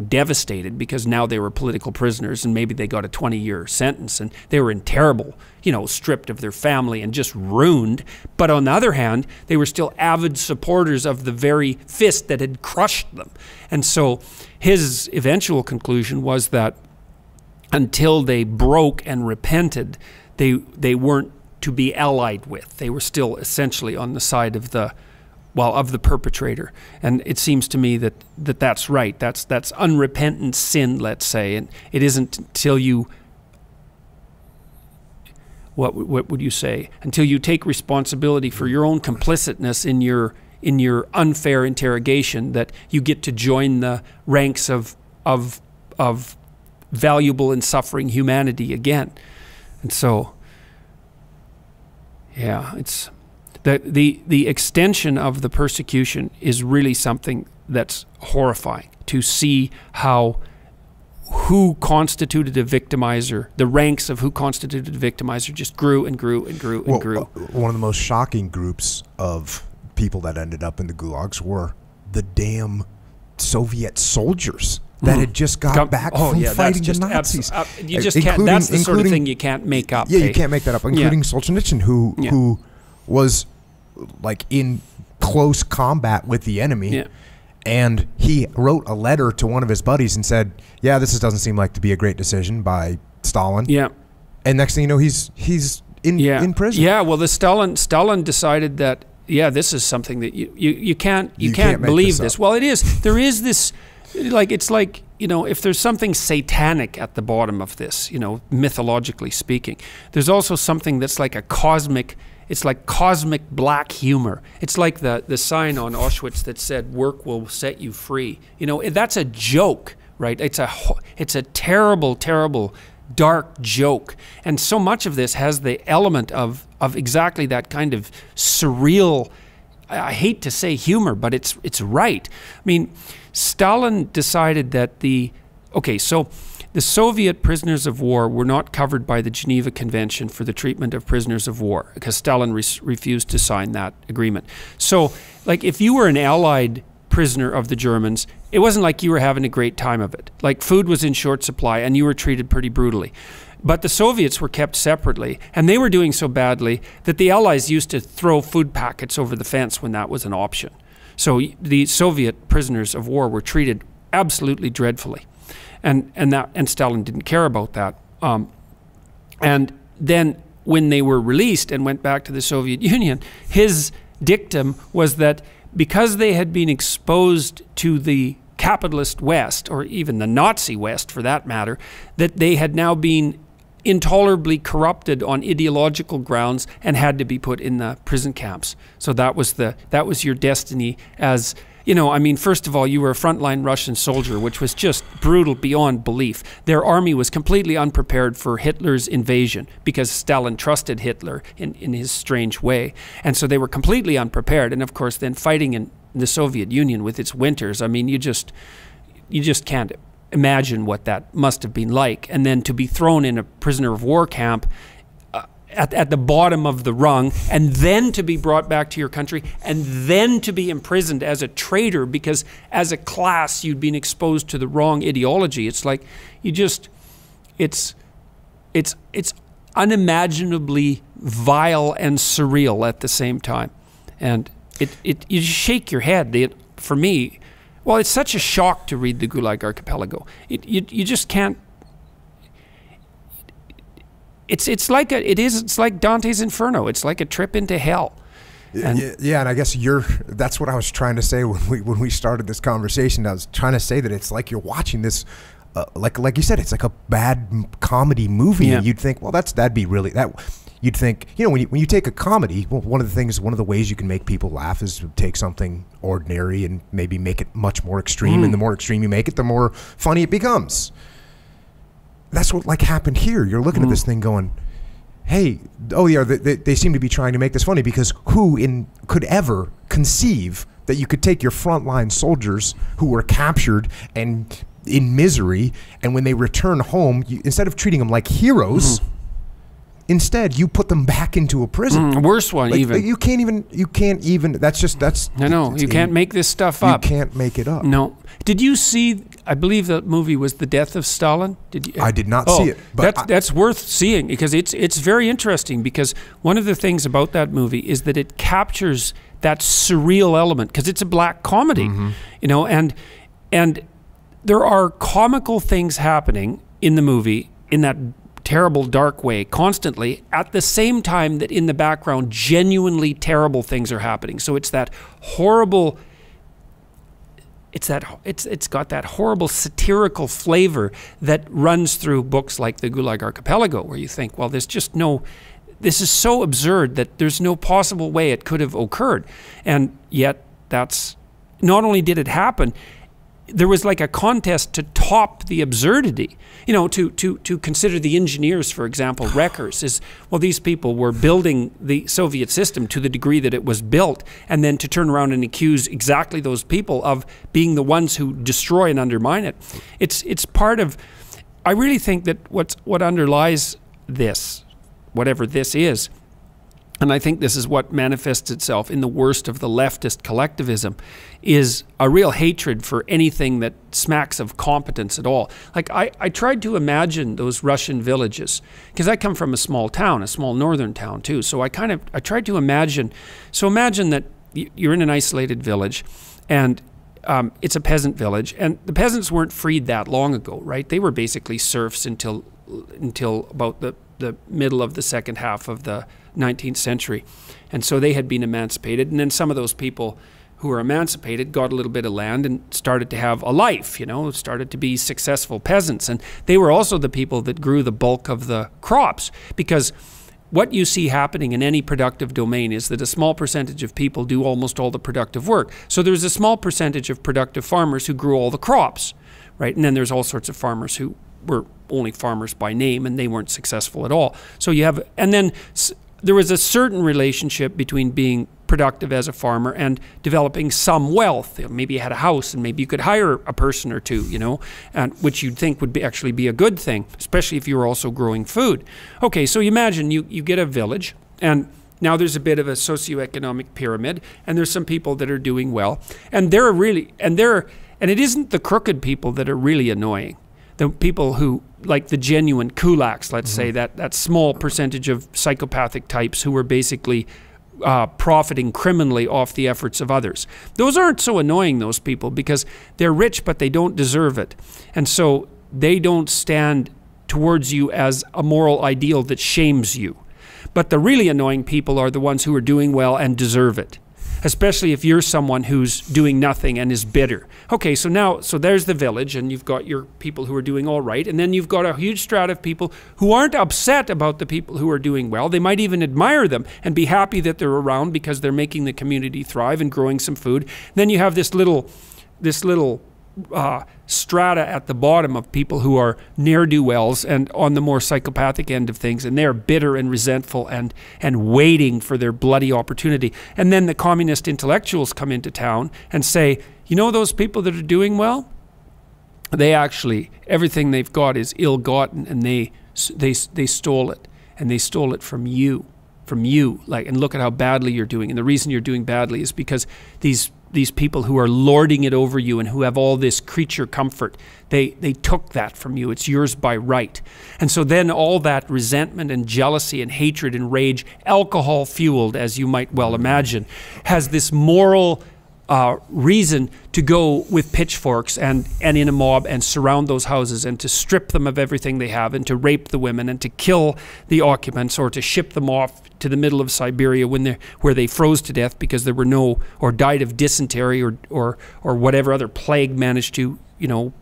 S2: devastated because now they were political prisoners, and maybe they got a 20-year sentence, and they were in terrible, stripped of their family and just ruined. But on the other hand, they were still avid supporters of the very fist that had crushed them. And so his eventual conclusion was that until they broke and repented, they weren't to be allied with. They were still essentially on the side of the perpetrator. And it seems to me that's right. That's unrepentant sin, let's say. And it isn't until you, what would you say? Until you take responsibility for your own complicitness in your unfair interrogation that you get to join the ranks of valuable and suffering humanity again. And so, it's the extension of the persecution is really something that's horrifying to see how who constituted a victimizer, the ranks of who constituted a victimizer just grew and grew and grew and grew.
S1: One of the most shocking groups of people that ended up in the gulags were the damn Soviet soldiers that had just got back from fighting the Nazis.
S2: You just can't. That's the sort of thing you can't make up.
S1: Yeah, you can't make that up. Including Solzhenitsyn, who was like in close combat with the enemy.
S2: Yeah.
S1: And he wrote a letter to one of his buddies and said, "Yeah, this doesn't seem like to be a great decision by Stalin."
S2: Yeah.
S1: And next thing you know, he's in prison.
S2: Yeah. Well, the Stalin decided that this is something that you can't believe this. Well, it is. There is this, like, it's like, if there's something satanic at the bottom of this, mythologically speaking, there's also something that's like a cosmic. It's like cosmic black humor. It's like the sign on Auschwitz that said, "Work will set you free." That's a joke, right? It's a terrible, terrible, dark joke. And so much of this has the element of exactly that kind of surreal, I hate to say humor, but it's right. I mean, Stalin decided that the Soviet prisoners of war were not covered by the Geneva Convention for the treatment of prisoners of war because Stalin refused to sign that agreement. So, like, if you were an Allied prisoner of the Germans, it wasn't like you were having a great time of it. Like, food was in short supply and you were treated pretty brutally. But the Soviets were kept separately, and they were doing so badly that the Allies used to throw food packets over the fence when that was an option. So the Soviet prisoners of war were treated absolutely dreadfully. And Stalin didn't care about that. And then when they were released and went back to the Soviet Union, his dictum was that because they had been exposed to the capitalist West, or even the Nazi West for that matter, that they had now been intolerably corrupted on ideological grounds and had to be put in the prison camps. So that was your destiny as... first of all, you were a frontline Russian soldier, which was just brutal beyond belief. Their army was completely unprepared for Hitler's invasion because Stalin trusted Hitler in his strange way. And so they were completely unprepared. And of course, then fighting in the Soviet Union with its winters, you just can't imagine what that must have been like. And then to be thrown in a prisoner of war camp at the bottom of the rung, and then to be brought back to your country, and then to be imprisoned as a traitor because as a class you'd been exposed to the wrong ideology. It's like it's unimaginably vile and surreal at the same time. And you just shake your head. For me, well, it's such a shock to read the Gulag Archipelago. You just can't. It's like Dante's Inferno. It's like a trip into hell. And
S1: I guess that's what I was trying to say when we started this conversation. I was trying to say that it's like you're watching this, like you said, it's like a bad comedy movie.
S2: Yeah.
S1: And you'd think, well, that'd be really that. You'd think, when you take a comedy, well, one of the ways you can make people laugh is to take something ordinary and maybe make it much more extreme. And the more extreme you make it, the more funny it becomes. That's what happened here. You're looking at this thing going, hey, they seem to be trying to make this funny because who could ever conceive that you could take your frontline soldiers who were captured and in misery, and when they return home, instead of treating them like heroes, instead you put them back into a prison.
S2: Worse one, even.
S1: You can't even. That's.
S2: I know. You can't make this stuff up.
S1: You can't make it up.
S2: No. Did you see? I believe that movie was The Death of Stalin. Did you?
S1: I did not see it. But
S2: that's worth seeing because it's very interesting. Because one of the things about that movie is that it captures that surreal element because it's a black comedy, and there are comical things happening in the movie in that terrible dark way constantly at the same time that in the background genuinely terrible things are happening. So it's that horrible. It's got that horrible satirical flavor that runs through books like the Gulag Archipelago, where you think, well, this is so absurd that there's no possible way it could have occurred. And yet that's, not only did it happen, there was like a contest to top the absurdity. You know, to consider the engineers, for example, wreckers, is, well, these people were building the Soviet system to the degree that it was built, and then to turn around and accuse exactly those people of being the ones who destroy and undermine it. It's part of, I really think that what underlies this, whatever this is, and I think this is what manifests itself in the worst of the leftist collectivism, is a real hatred for anything that smacks of competence at all. Like, I tried to imagine those Russian villages, because I come from a small town, a small northern town too. So I tried to imagine. So imagine that you're in an isolated village, and it's a peasant village, and the peasants weren't freed that long ago, right? They were basically serfs until about the middle of the second half of the 19th century. And so they had been emancipated, and then some of those people who were emancipated got a little bit of land and started to have a life, you know, started to be successful peasants. And they were also the people that grew the bulk of the crops, because what you see happening in any productive domain is that a small percentage of people do almost all the productive work. So there's a small percentage of productive farmers who grew all the crops, right? And then there's all sorts of farmers who were only farmers by name, and they weren't successful at all. So you have, and then there was a certain relationship between being productive as a farmer and developing some wealth. Maybe you had a house, and maybe you could hire a person or two, you know, and which you'd think would actually be a good thing, especially if you were also growing food. Okay, so you imagine you get a village, and now there's a bit of a socioeconomic pyramid, and there's some people that are doing well, and it isn't the crooked people that are really annoying. The people who, like the genuine kulaks, let's say, that small percentage of psychopathic types who were basically profiting criminally off the efforts of others. Those aren't so annoying, those people, because they're rich, but they don't deserve it. And so they don't stand towards you as a moral ideal that shames you. But the really annoying people are the ones who are doing well and deserve it, especially if you're someone who's doing nothing and is bitter. Okay, so there's the village, and you've got your people who are doing all right, and then you've got a huge strata of people who aren't upset about the people who are doing well. They might even admire them and be happy that they're around because they're making the community thrive and growing some food. Then you have this little strata at the bottom of people who are ne'er-do-wells and on the more psychopathic end of things, and they're bitter and resentful and waiting for their bloody opportunity. And then the communist intellectuals come into town and say, you know, those people that are doing well, they actually, everything they've got is ill-gotten, and they stole it, and they stole it from you, like, and look at how badly you're doing. And the reason you're doing badly is because these people who are lording it over you and who have all this creature comfort, they took that from you. It's yours by right. And so then all that resentment and jealousy and hatred and rage, alcohol fueled, as you might well imagine, has this moral reason to go with pitchforks and in a mob and surround those houses and to strip them of everything they have and to rape the women and to kill the occupants or to ship them off to the middle of Siberia where they froze to death because there were no, or died of dysentery or whatever other plague managed to, you know,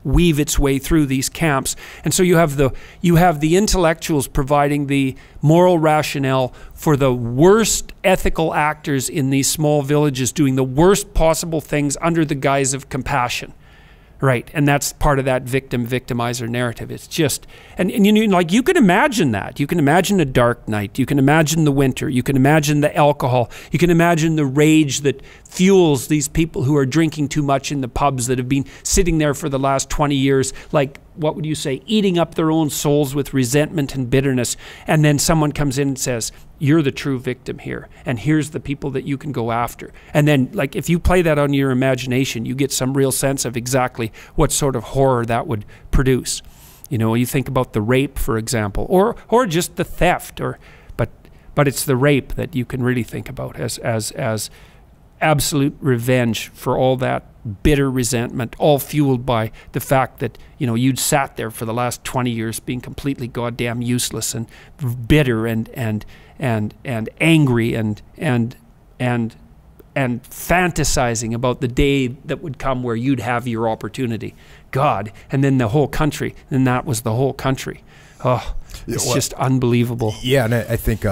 S2: weave its way through these camps. And so you have the intellectuals providing the moral rationale for the worst ethical actors in these small villages doing the worst possible things under the guise of compassion. Right, and that's part of that victim-victimizer narrative. It's just, and you know, like, you can imagine that. You can imagine a dark night. You can imagine the winter. You can imagine the alcohol. You can imagine the rage that fuels these people who are drinking too much in the pubs that have been sitting there for the last 20 years, like, what would you say, eating up their own souls with resentment and bitterness. And then someone comes in and says, you're the true victim here, and here's the people that you can go after. And then, like, if you play that on your imagination, you get some real sense of exactly what sort of horror that would produce. You know, you think about the rape, for example, or just the theft, but it's the rape that you can really think about as absolute revenge for all that bitter resentment, all fueled by the fact that, you know, you'd sat there for the last 20 years being completely goddamn useless and bitter and angry and fantasizing about the day that would come where you'd have your opportunity. God, and then the whole country, and that was the whole country. Oh, it's just unbelievable.
S1: Yeah, and I think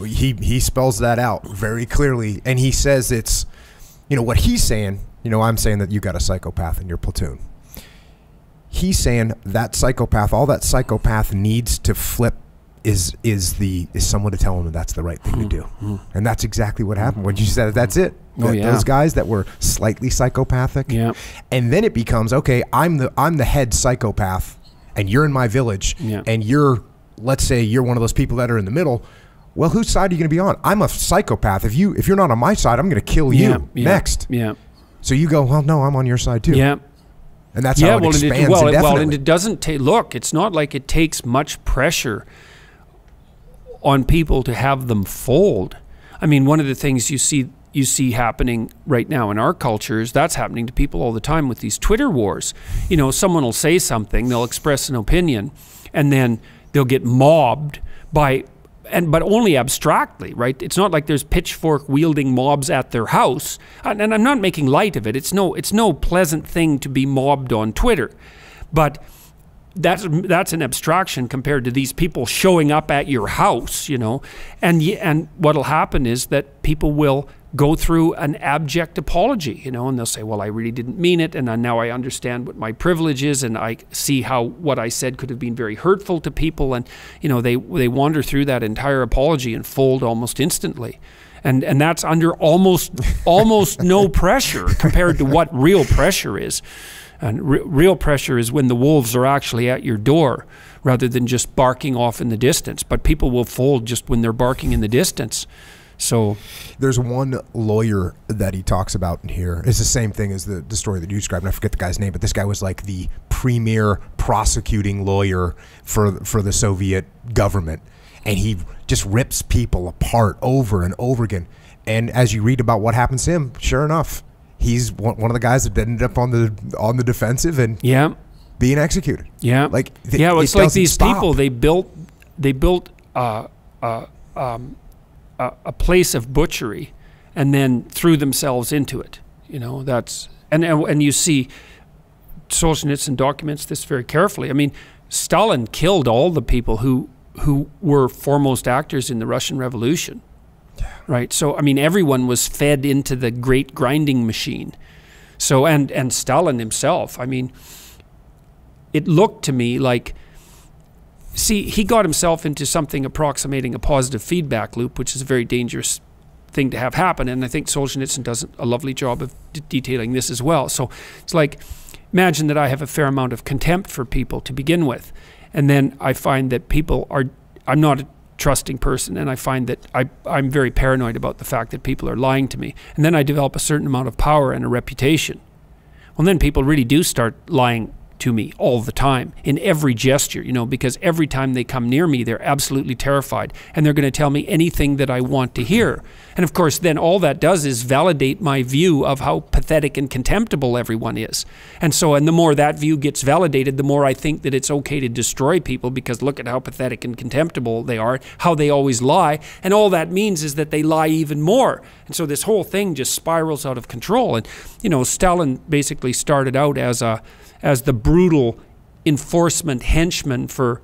S1: he spells that out very clearly, and he says it's, you know, what he's saying, You know, I'm saying that you got a psychopath in your platoon. He's saying that psychopath, all that psychopath needs to flip is someone to tell him that that's the right thing to do. And that's exactly what happened. When you said that's it. Those guys that were slightly psychopathic.
S2: Yeah.
S1: And then it becomes, okay, I'm the head psychopath and you're in my village and let's say you're one of those people that are in the middle. Well, whose side are you going to be on? I'm a psychopath. If you're not on my side, I'm going to kill you next.
S2: Yeah.
S1: So you go, well, no, I'm on your side too.
S2: Yeah.
S1: And that's how it expands indefinitely.
S2: Well, and it doesn't take, look, it's not like it takes much pressure on people to have them fold. I mean, one of the things you see happening right now in our culture is that's happening to people all the time with these Twitter wars. You know, someone will say something, they'll express an opinion, and then they'll get mobbed but only abstractly, right? It's not like there's pitchfork wielding mobs at their house. And I'm not making light of it. It's no pleasant thing to be mobbed on Twitter. But that's an abstraction compared to these people showing up at your house, you know. And what'll happen is that people will go through an abject apology, you know, and they'll say, well, I really didn't mean it, and now I understand what my privilege is, and I see how what I said could have been very hurtful to people, and, you know, they wander through that entire apology and fold almost instantly. And that's under almost no pressure compared to what real pressure is. And real pressure is when the wolves are actually at your door rather than just barking off in the distance. But people will fold just when they're barking in the distance. So
S1: there's one lawyer that he talks about in here. It's the same thing as the story that you described, and I forget the guy's name, but this guy was like the premier prosecuting lawyer for the Soviet government, and he just rips people apart over and over again. And as you read about what happens to him, sure enough, he's one of the guys that ended up on the defensive and being executed.
S2: Yeah,
S1: like
S2: it's like these people. They built a place of butchery, and then threw themselves into it. You know, that's and you see Solzhenitsyn documents this very carefully. I mean, Stalin killed all the people who were foremost actors in the Russian Revolution. Right. So I mean, everyone was fed into the great grinding machine. So and Stalin himself. I mean, it looked to me like, see, he got himself into something approximating a positive feedback loop, which is a very dangerous thing to have happen. And I think Solzhenitsyn does a lovely job of detailing this as well. So it's like, imagine that I have a fair amount of contempt for people to begin with. And then I find that I'm not a trusting person, and I find that I'm very paranoid about the fact that people are lying to me. And then I develop a certain amount of power and a reputation. Well, then people really do start lying to me all the time, in every gesture, you know, because every time they come near me, they're absolutely terrified, and they're going to tell me anything that I want to hear. And of course, then all that does is validate my view of how pathetic and contemptible everyone is. And the more that view gets validated, the more I think that it's okay to destroy people, because look at how pathetic and contemptible they are, how they always lie. And all that means is that they lie even more. And so this whole thing just spirals out of control. And, you know, Stalin basically started out as the brutal enforcement henchman for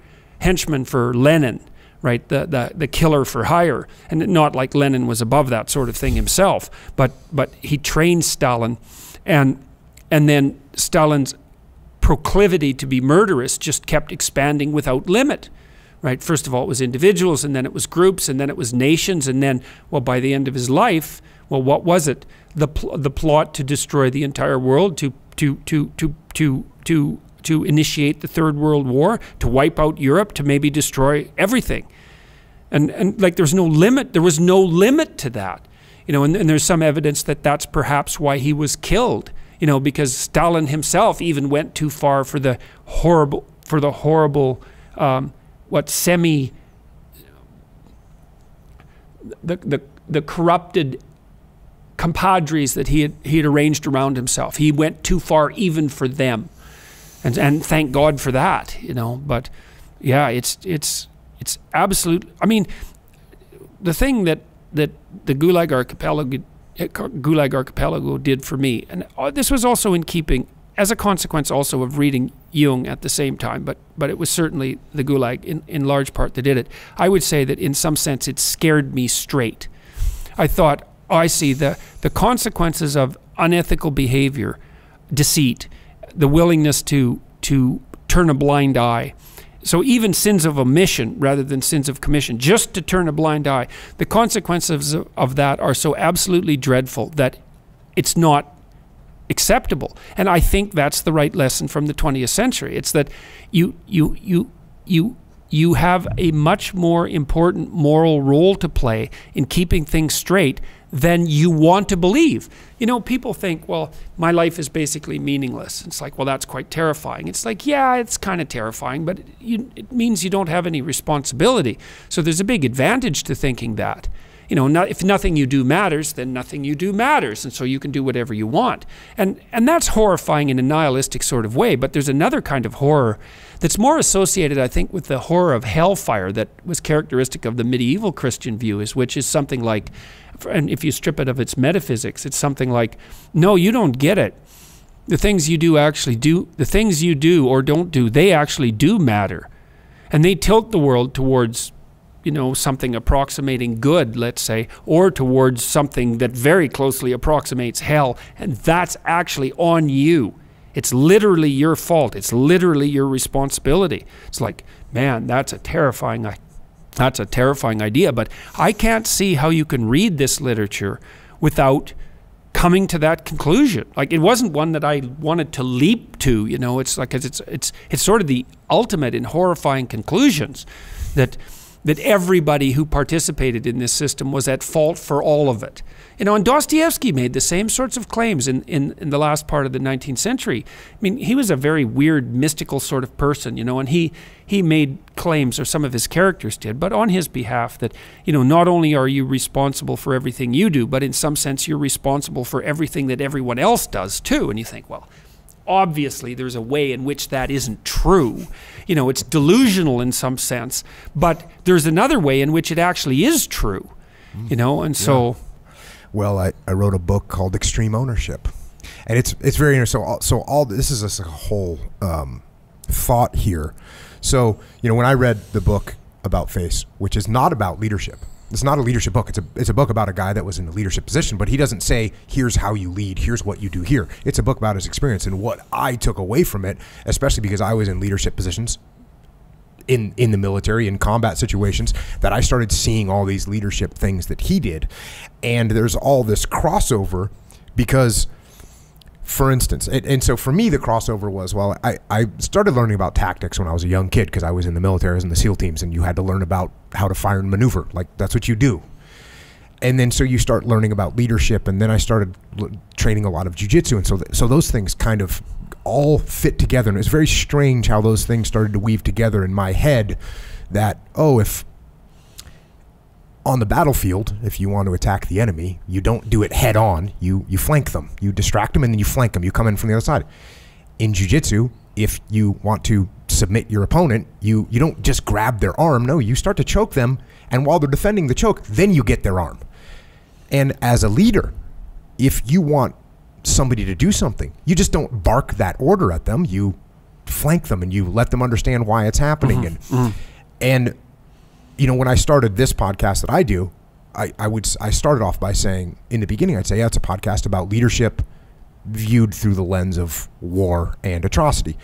S2: Lenin, right? The killer for hire, and not like Lenin was above that sort of thing himself, but he trained Stalin, and then Stalin's proclivity to be murderous just kept expanding without limit, right? First of all, it was individuals, and then it was groups, and then it was nations, and then, well, by the end of his life, well, what was it? The plot to destroy the entire world, to initiate the Third World War, to wipe out Europe, to maybe destroy everything. And like there was no limit to that. You know, and there's some evidence that that's perhaps why he was killed, you know, because Stalin himself even went too far for the horrible the corrupted compadres that he had arranged around himself. He went too far even for them, and thank God for that, you know. But yeah, it's absolute. I mean, the thing that the Gulag Archipelago did for me, and this was also in keeping, as a consequence also of reading Jung at the same time, but it was certainly the Gulag in large part that did it. I would say that in some sense it scared me straight. I thought, I see the consequences of unethical behavior, deceit, the willingness to turn a blind eye. So even sins of omission rather than sins of commission, just to turn a blind eye, the consequences of that are so absolutely dreadful that it's not acceptable. And I think that's the right lesson from the 20th century. It's that you have a much more important moral role to play in keeping things straight than you want to believe. You know, people think, well, my life is basically meaningless. It's like, well, that's quite terrifying. It's like, yeah, it's kind of terrifying, but it means you don't have any responsibility. So there's a big advantage to thinking that. You know, if nothing you do matters, then nothing you do matters, and so you can do whatever you want. And that's horrifying in a nihilistic sort of way, but there's another kind of horror that's more associated, I think, with the horror of hellfire that was characteristic of the medieval Christian view, which is something like, and if you strip it of its metaphysics, it's something like, no, you don't get it. The things you do actually do, the things you do or don't do, they actually do matter. And they tilt the world towards, you know, something approximating good, let's say, or towards something that very closely approximates hell, and that's actually on you. It's literally your fault. It's literally your responsibility. It's like, man, that's a terrifying idea, but I can't see how you can read this literature without coming to that conclusion. Like, it wasn't one that I wanted to leap to, you know. It's like, it's sort of the ultimate in horrifying conclusions that everybody who participated in this system was at fault for all of it. You know, and Dostoevsky made the same sorts of claims in the last part of the 19th century. I mean, he was a very weird, mystical sort of person, you know, and he made claims, or some of his characters did, but on his behalf, that, you know, not only are you responsible for everything you do, but in some sense you're responsible for everything that everyone else does too. And you think, well, obviously there's a way in which that isn't true. You know, it's delusional in some sense, but there's another way in which it actually is true, you know, and so...
S1: Yeah. Well, I wrote a book called Extreme Ownership, and it's very interesting. So all this is a whole thought here. So, you know, when I read the book about Face, which is not about leadership, it's not a leadership book. It's a book about a guy that was in a leadership position, but he doesn't say, here's how you lead, here's what you do here. It's a book about his experience and what I took away from it, especially because I was in leadership positions in the military, in combat situations, that I started seeing all these leadership things that he did. And there's all this crossover because, for instance, and so for me, the crossover was, well, I started learning about tactics when I was a young kid because I was in the military, I was in the SEAL teams, and you had to learn about how to fire and maneuver. Like, that's what you do. And then so you start learning about leadership, and then I started training a lot of jiu-jitsu, and so those things kind of all fit together, and it was very strange how those things started to weave together in my head. That, oh, if on the battlefield, if you want to attack the enemy, you don't do it head on, you flank them, you distract them, and then you flank them, you come in from the other side. In jiu-jitsu, if you want to submit your opponent, you don't just grab their arm, no, you start to choke them, and while they're defending the choke, then you get their arm. And as a leader, if you want somebody to do something, you just don't bark that order at them, you flank them and you let them understand why it's happening. And you know, when I started this podcast that I do, I started off by saying, in the beginning, I'd say, yeah, it's a podcast about leadership viewed through the lens of war and atrocity.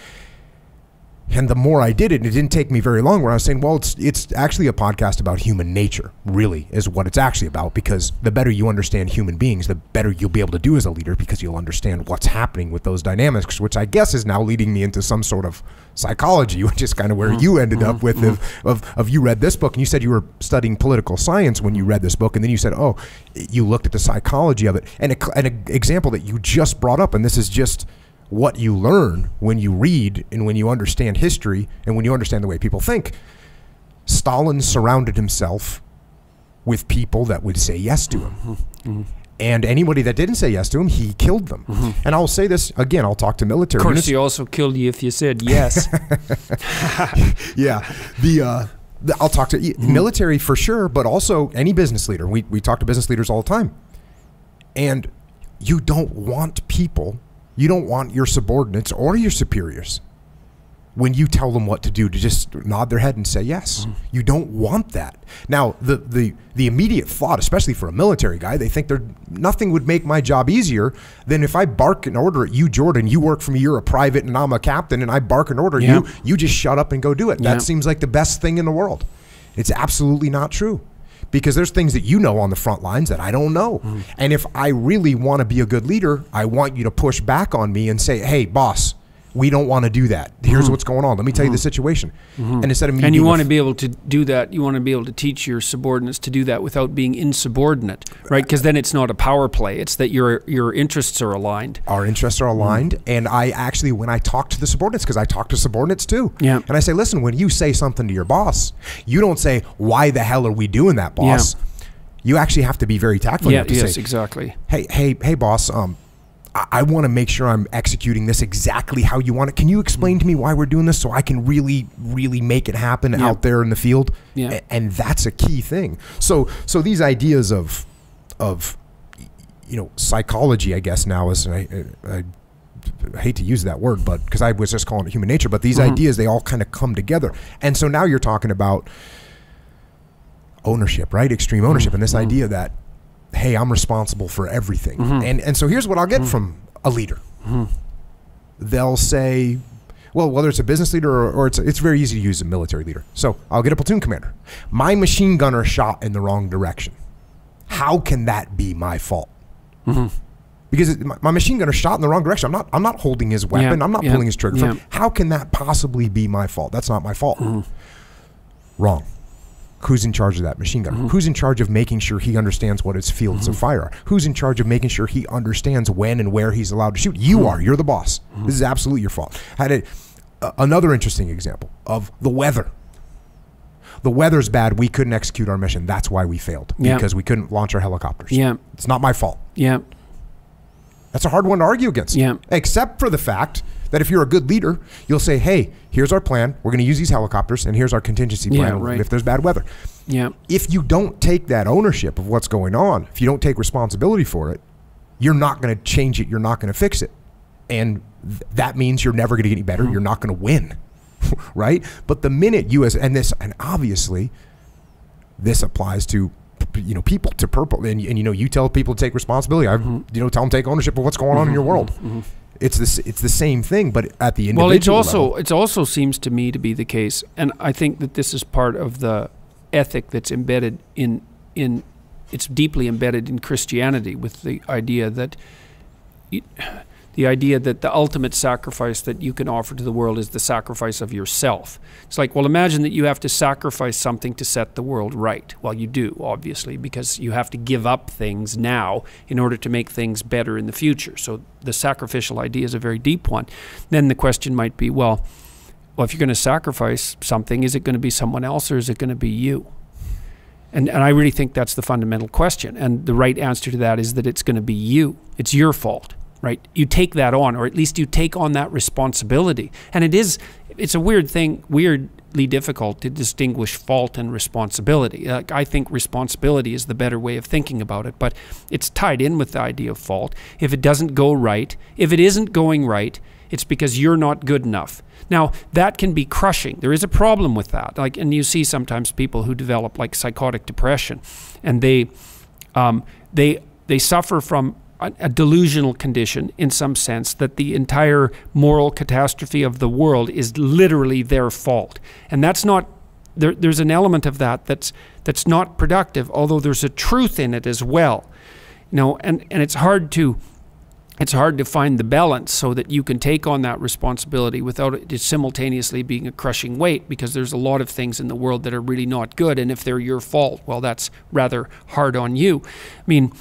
S1: And the more I did it, and it didn't take me very long, where I was saying, well, it's actually a podcast about human nature, really, is what it's actually about, because the better you understand human beings, the better you'll be able to do as a leader, because you'll understand what's happening with those dynamics, which I guess is now leading me into some sort of psychology, which is kind of where you ended up with, of you read this book, and you said you were studying political science when you read this book, and then you said, oh, you looked at the psychology of it, and an example that you just brought up, and this is just what you learn when you read and when you understand history and when you understand the way people think. Stalin surrounded himself with people that would say yes to him. And anybody that didn't say yes to him, he killed them. And I'll say this again, I'll talk to military.
S2: Of course, he also killed you if you said yes.
S1: Yeah. I'll talk to military for sure, but also any business leader. We talk to business leaders all the time. And you don't want people, you don't want your subordinates or your superiors when you tell them what to do, to just nod their head and say yes. You don't want that. Now, the immediate thought, especially for a military guy, they think nothing would make my job easier than if I bark an order at you, Jordan. You work for me, you're a private and I'm a captain, and I bark an order at you just shut up and go do it. That seems like the best thing in the world. It's absolutely not true. Because there's things that you know on the front lines that I don't know. And if I really want to be a good leader, I want you to push back on me and say, hey, boss, we don't want to do that. Here's what's going on. Let me tell you the situation. And instead of me,
S2: and you want to be able to do that. You want to be able to teach your subordinates to do that without being insubordinate, right? Because then it's not a power play. It's that your interests are aligned.
S1: Our interests are aligned. And I actually, when I talk to the subordinates, because I talk to subordinates too, and I say, listen, when you say something to your boss, you don't say, why the hell are we doing that, boss? You actually have to be very tactful. You have to say,
S2: exactly.
S1: Hey, boss. I want to make sure I'm executing this exactly how you want it. Can you explain to me why we're doing this so I can really, really make it happen out there in the field? And that's a key thing. So these ideas of psychology, I guess now is, and I hate to use that word, but because I was just calling it human nature, but these ideas, they all kind of come together. And so now you're talking about ownership, right? Extreme ownership, and this idea that, hey, I'm responsible for everything. And so here's what I'll get from a leader. They'll say, well, whether it's a business leader or it's very easy to use a military leader. So I'll get a platoon commander. My machine gunner shot in the wrong direction. How can that be my fault? Because my machine gunner shot in the wrong direction. I'm not holding his weapon. I'm not pulling his trigger. How can that possibly be my fault? That's not my fault. Wrong. Who's in charge of that machine gunner? Who's in charge of making sure he understands what his fields of fire are? Who's in charge of making sure he understands when and where he's allowed to shoot? You are. You're the boss. This is absolutely your fault. I had another interesting example of the weather. The weather's bad. We couldn't execute our mission. That's why we failed. Because we couldn't launch our helicopters. It's not my fault. That's a hard one to argue against. Except for the fact that if you're a good leader, you'll say, hey, here's our plan. We're going to use these helicopters, and here's our contingency plan if there's bad weather. If you don't take that ownership of what's going on, if you don't take responsibility for it, you're not going to change it. You're not going to fix it. And that means you're never going to get any better. You're not going to win, right? But the minute you and obviously this applies to people, to purple, and you tell people to take responsibility. Tell them to take ownership of what's going on in your world. It's the same thing, but at the individual level.
S2: It also seems to me to be the case, and I think that this is part of the ethic that's embedded in it's deeply embedded in Christianity, with the idea that the ultimate sacrifice that you can offer to the world is the sacrifice of yourself. It's like, well, imagine that you have to sacrifice something to set the world right. Well, you do, obviously, because you have to give up things now in order to make things better in the future. So the sacrificial idea is a very deep one. Then the question might be, well, if you're going to sacrifice something, is it going to be someone else or is it going to be you? And I really think that's the fundamental question. And the right answer to that is that it's going to be you. It's your fault. Right, you take that on, or at least you take on that responsibility. And it's a weird thing, weirdly difficult to distinguish fault and responsibility. I think responsibility is the better way of thinking about it, but it's tied in with the idea of fault. If it doesn't go right, if it isn't going right, it's because you're not good enough. Now, that can be crushing. There is a problem with that. And you see sometimes people who develop psychotic depression, and they suffer from a delusional condition, in some sense, that the entire moral catastrophe of the world is literally their fault. And that's not, there's an element of that's not productive, although there's a truth in it as well. And it's hard to find the balance so that you can take on that responsibility without it simultaneously being a crushing weight, because there's a lot of things in the world that are really not good, and if they're your fault, well, that's rather hard on you. I mean,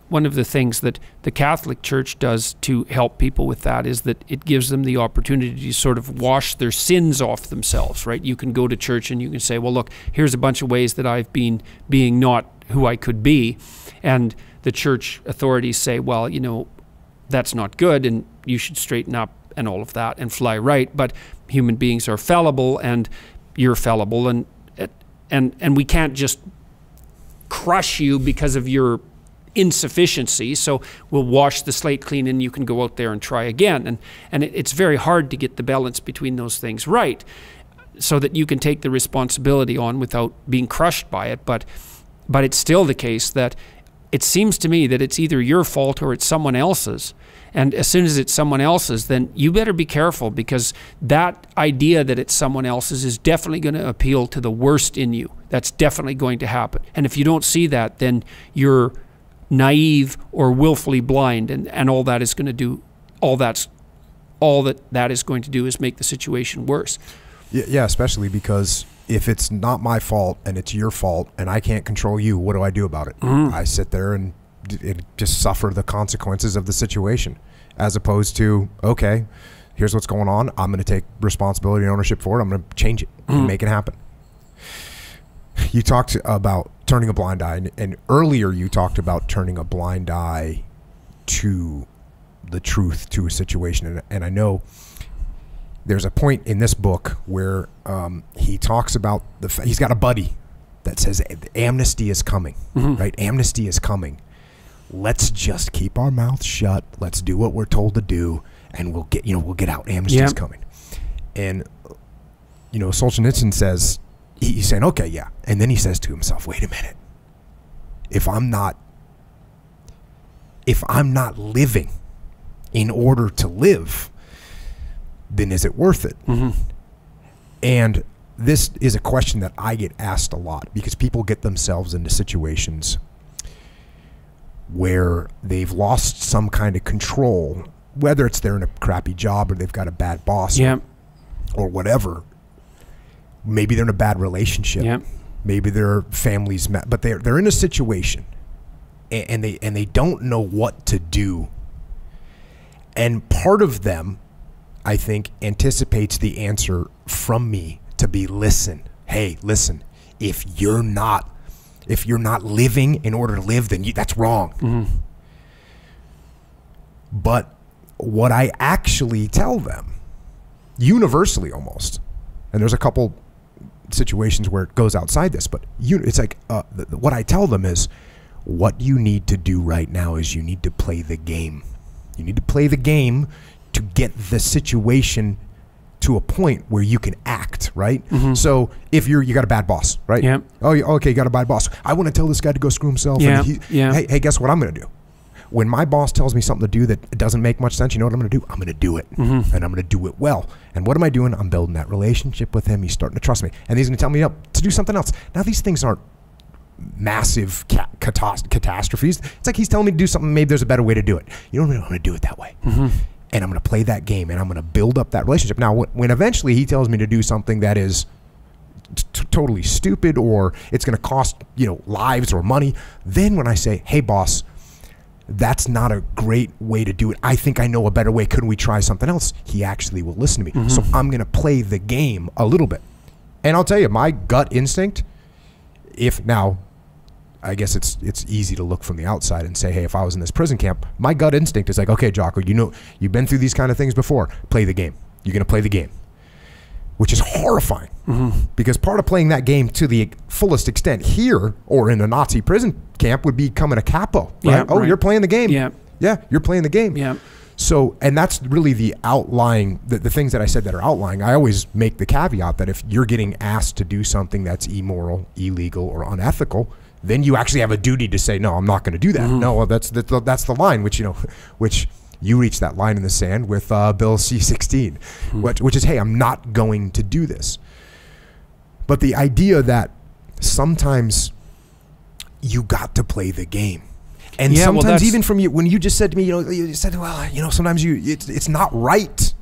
S2: one of the things that the Catholic Church does to help people with that is that it gives them the opportunity to sort of wash their sins off themselves, right? You can go to church and you can say, well, look, here's a bunch of ways that I've been being not who I could be. And the church authorities say, well, that's not good and you should straighten up and all of that and fly right. But human beings are fallible and you're fallible, and we can't just crush you because of your insufficiency, so we'll wash the slate clean and you can go out there and try again. And it's very hard to get the balance between those things right, so that you can take the responsibility on without being crushed by it. But it's still the case that it seems to me that it's either your fault or it's someone else's. And as soon as it's someone else's, then you better be careful, because that idea that it's someone else's is definitely going to appeal to the worst in you. That's definitely going to happen. And if you don't see that, then you're naive or willfully blind, and all that is going to do, all that is going to do is make the situation worse.
S1: Yeah, especially because if it's not my fault and it's your fault and I can't control you, what do I do about it? I sit there and just suffer the consequences of the situation, as opposed to, okay, here's what's going on. I'm going to take responsibility and ownership for it. I'm going to change it and make it happen. You talked about turning a blind eye, and earlier you talked about turning a blind eye to the truth, to a situation. And I know there's a point in this book where he talks about he's got a buddy that says amnesty is coming, right? Amnesty is coming. Let's just keep our mouths shut. Let's do what we're told to do, and we'll get out. Amnesty is coming. And Solzhenitsyn says, he's saying, okay, yeah. And then he says to himself, wait a minute. If I'm not living in order to live, then is it worth it? And this is a question that I get asked a lot, because people get themselves into situations where they've lost some kind of control, whether it's they're in a crappy job or they've got a bad boss or whatever. Maybe they're in a bad relationship. Maybe their family's but they're in a situation and they don't know what to do. And part of them, I think, anticipates the answer from me to be, listen, hey, listen, if you're not living in order to live, then that's wrong. But what I actually tell them, universally almost, and there's a couple situations where it goes outside this, but it's like what I tell them is, what you need to do right now is you need to play the game. You need to play the game to get the situation to a point where you can act, right? So if you got a bad boss, right? Oh, okay, you got a bad boss. I want to tell this guy to go screw himself. Hey, guess what I'm going to do? When my boss tells me something to do that doesn't make much sense, you know what I'm going to do? I'm going to do it, and I'm going to do it well. And what am I doing? I'm building that relationship with him. He's starting to trust me, and he's going to tell me to do something else. Now, these things aren't massive catastrophes. It's like he's telling me to do something. Maybe there's a better way to do it. You know what? I'm going to do it that way. And I'm going to play that game, and I'm going to build up that relationship. Now, when eventually he tells me to do something that is totally stupid, or it's going to cost lives or money, then when I say, hey, boss, that's not a great way to do it. I think I know a better way. Couldn't we try something else? He actually will listen to me. So I'm going to play the game a little bit. And I'll tell you, my gut instinct, I guess it's easy to look from the outside and say, hey, if I was in this prison camp, my gut instinct is like, okay, Jocko, you've been through these kind of things before. Play the game. You're going to play the game, which is horrifying, because part of playing that game to the fullest extent here or in a Nazi prison camp would be becoming a capo, right? You're playing the game. Yeah, you're playing the game. So, and that's really the outlying, the things that I said that are outlying. I always make the caveat that if you're getting asked to do something that's immoral, illegal, or unethical, then you actually have a duty to say, no, I'm not going to do that. No, that's the line, which you reach that line in the sand with Bill C-16, which is, hey, I'm not going to do this. But the idea that sometimes you got to play the game. And sometimes even from you, when you just said to me, you said, well, sometimes it's not right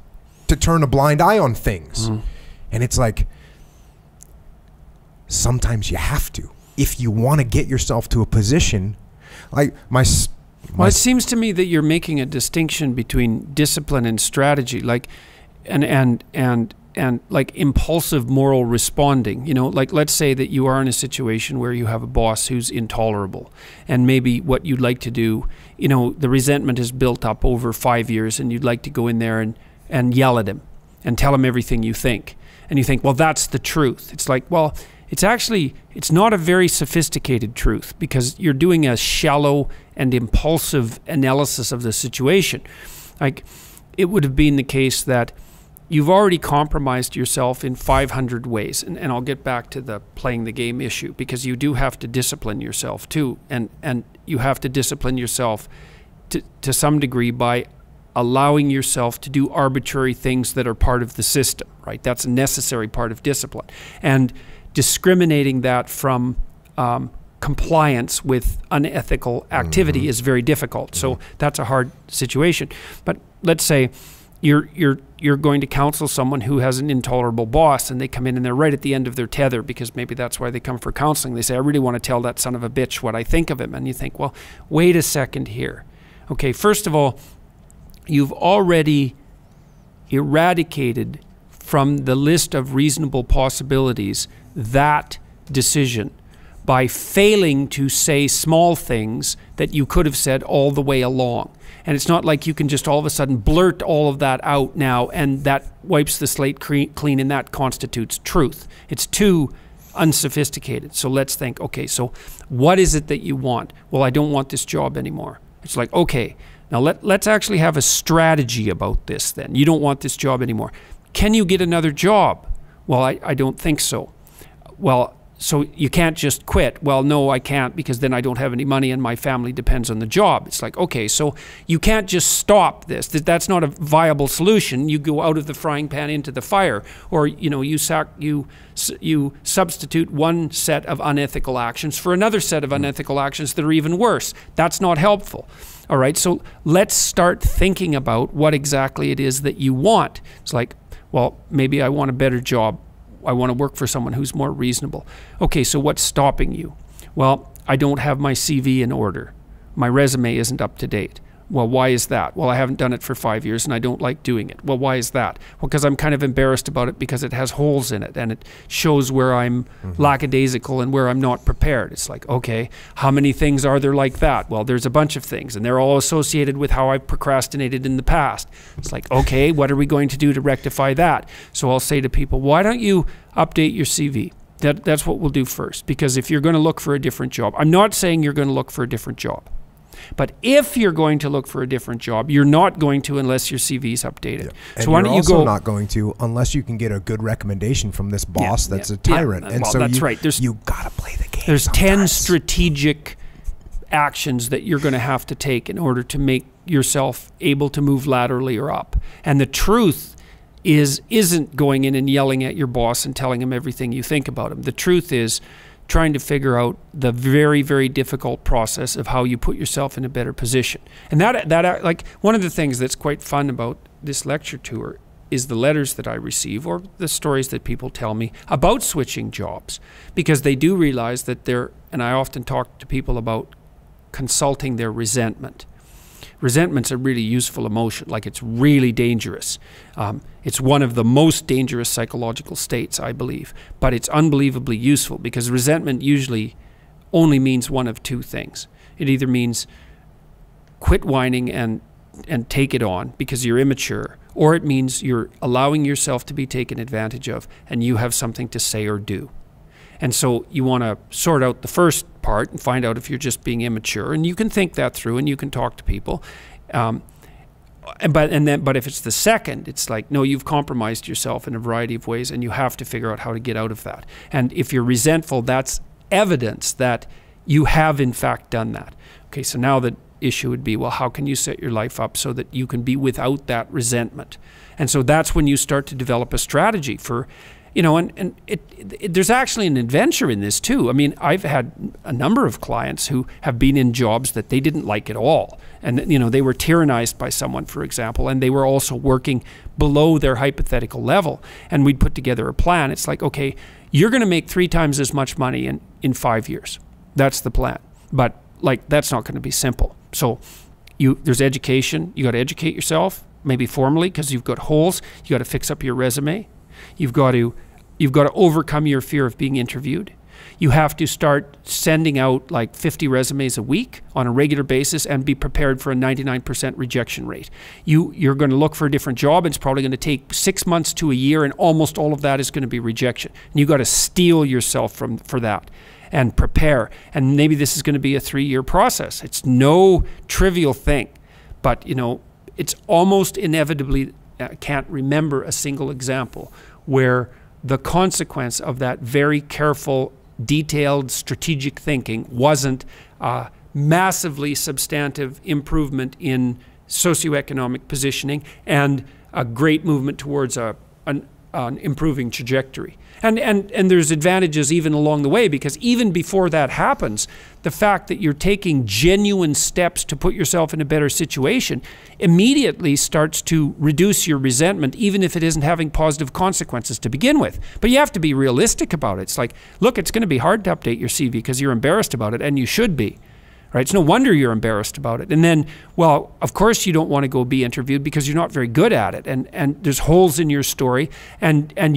S1: to turn a blind eye on things. And it's like, sometimes you have to. If you want to get yourself to a position, like well,
S2: it seems to me that you're making a distinction between discipline and strategy, like, and like impulsive moral responding. Like, let's say that you are in a situation where you have a boss who's intolerable, and maybe what you'd like to do, the resentment is built up over 5 years, and you'd like to go in there and yell at him. and tell them everything you think. And you think, well, that's the truth. It's like, well, it's not a very sophisticated truth, because you're doing a shallow and impulsive analysis of the situation. Like, it would have been the case that you've already compromised yourself in 500 ways. And I'll get back to the playing the game issue, because you do have to discipline yourself too. And you have to discipline yourself to some degree by allowing yourself to do arbitrary things that are part of the system, right? That's a necessary part of discipline. And discriminating that from compliance with unethical activity is very difficult. So that's a hard situation. But let's say you're going to counsel someone who has an intolerable boss, and they come in and they're right at the end of their tether, because maybe that's why they come for counseling. They say, I really want to tell that son of a bitch what I think of him. And you think, well, wait a second here. Okay, first of all, you've already eradicated from the list of reasonable possibilities that decision by failing to say small things that you could have said all the way along. And it's not like you can just all of a sudden blurt all of that out now and that wipes the slate clean and that constitutes truth. It's too unsophisticated. So let's think, okay, so what is it that you want? Well, I don't want this job anymore. It's like, okay, now let's actually have a strategy about this then. You don't want this job anymore. Can you get another job? Well, I don't think so. Well, so you can't just quit. Well, no, I can't, because then I don't have any money and my family depends on the job. It's like, okay, so you can't just stop this. That's not a viable solution. You go out of the frying pan into the fire, or you substitute one set of unethical actions for another set of unethical actions that are even worse. That's not helpful. All right, so let's start thinking about what exactly it is that you want. It's like, well, maybe I want a better job. I want to work for someone who's more reasonable. Okay, so what's stopping you? Well, I don't have my CV in order. My resume isn't up to date. Well, why is that? Well, I haven't done it for 5 years and I don't like doing it. Well, why is that? Well, because I'm kind of embarrassed about it, because it has holes in it and it shows where I'm lackadaisical and where I'm not prepared. It's like, okay, how many things are there like that? Well, there's a bunch of things, and they're all associated with how I've procrastinated in the past. It's like, okay, what are we going to do to rectify that? So I'll say to people, why don't you update your CV? That's what we'll do first, because if you're going to look for a different job, I'm not saying you're going to look for a different job. But if you're going to look for a different job, you're not going to unless your CV is updated.
S1: Yeah. And
S2: so why don't you
S1: also
S2: go?
S1: Not going to unless you can get a good recommendation from this boss that's a tyrant. And
S2: well,
S1: so
S2: that's right.
S1: You got to play the game.
S2: There's
S1: sometimes.
S2: 10 strategic actions that you're going to have to take in order to make yourself able to move laterally or up. And the truth isn't going in and yelling at your boss and telling him everything you think about him. The truth is trying to figure out the very, very difficult process of how you put yourself in a better position. And that like, one of the things that's quite fun about this lecture tour is the letters that I receive, or the stories that people tell me about switching jobs, because they do realize that and I often talk to people about consulting their resentment. Resentment's a really useful emotion, like it's really dangerous. It's one of the most dangerous psychological states, I believe, but it's unbelievably useful, because resentment usually only means one of two things. It either means quit whining and take it on because you're immature, or it means you're allowing yourself to be taken advantage of and you have something to say or do. And so you want to sort out the first part and find out if you're just being immature, and you can think that through and you can talk to people. But if it's the second, it's like, no, you've compromised yourself in a variety of ways and you have to figure out how to get out of that. And if you're resentful, that's evidence that you have in fact done that. Okay, so now the issue would be, well, how can you set your life up so that you can be without that resentment? And so that's when you start to develop a strategy for, and there's actually an adventure in this too. I mean, I've had a number of clients who have been in jobs that they didn't like at all. And, they were tyrannized by someone, for example, and they were also working below their hypothetical level. And we'd put together a plan. It's like, okay, you're going to make 3 times as much money in 5 years. That's the plan. But that's not going to be simple. So there's education. You got to educate yourself, maybe formally, because you've got holes. You got to fix up your resume. You've got to overcome your fear of being interviewed. You have to start sending out like 50 resumes a week on a regular basis and be prepared for a 99% rejection rate. You're going to look for a different job. It's probably going to take 6 months to a year, and almost all of that is going to be rejection. And you've got to steel yourself for that and prepare. And maybe this is going to be a 3-year process. It's no trivial thing, but you know, it's almost inevitably, I can't remember a single example where the consequence of that very careful, detailed, strategic thinking wasn't a massively substantive improvement in socioeconomic positioning and a great movement towards an improving trajectory. And there's advantages even along the way, because even before that happens, the fact that you're taking genuine steps to put yourself in a better situation immediately starts to reduce your resentment, even if it isn't having positive consequences to begin with. But you have to be realistic about it. It's like, look, it's going to be hard to update your CV because you're embarrassed about it, and you should be. Right? It's no wonder you're embarrassed about it. And then, well, of course you don't want to go be interviewed because you're not very good at it, and there's holes in your story, and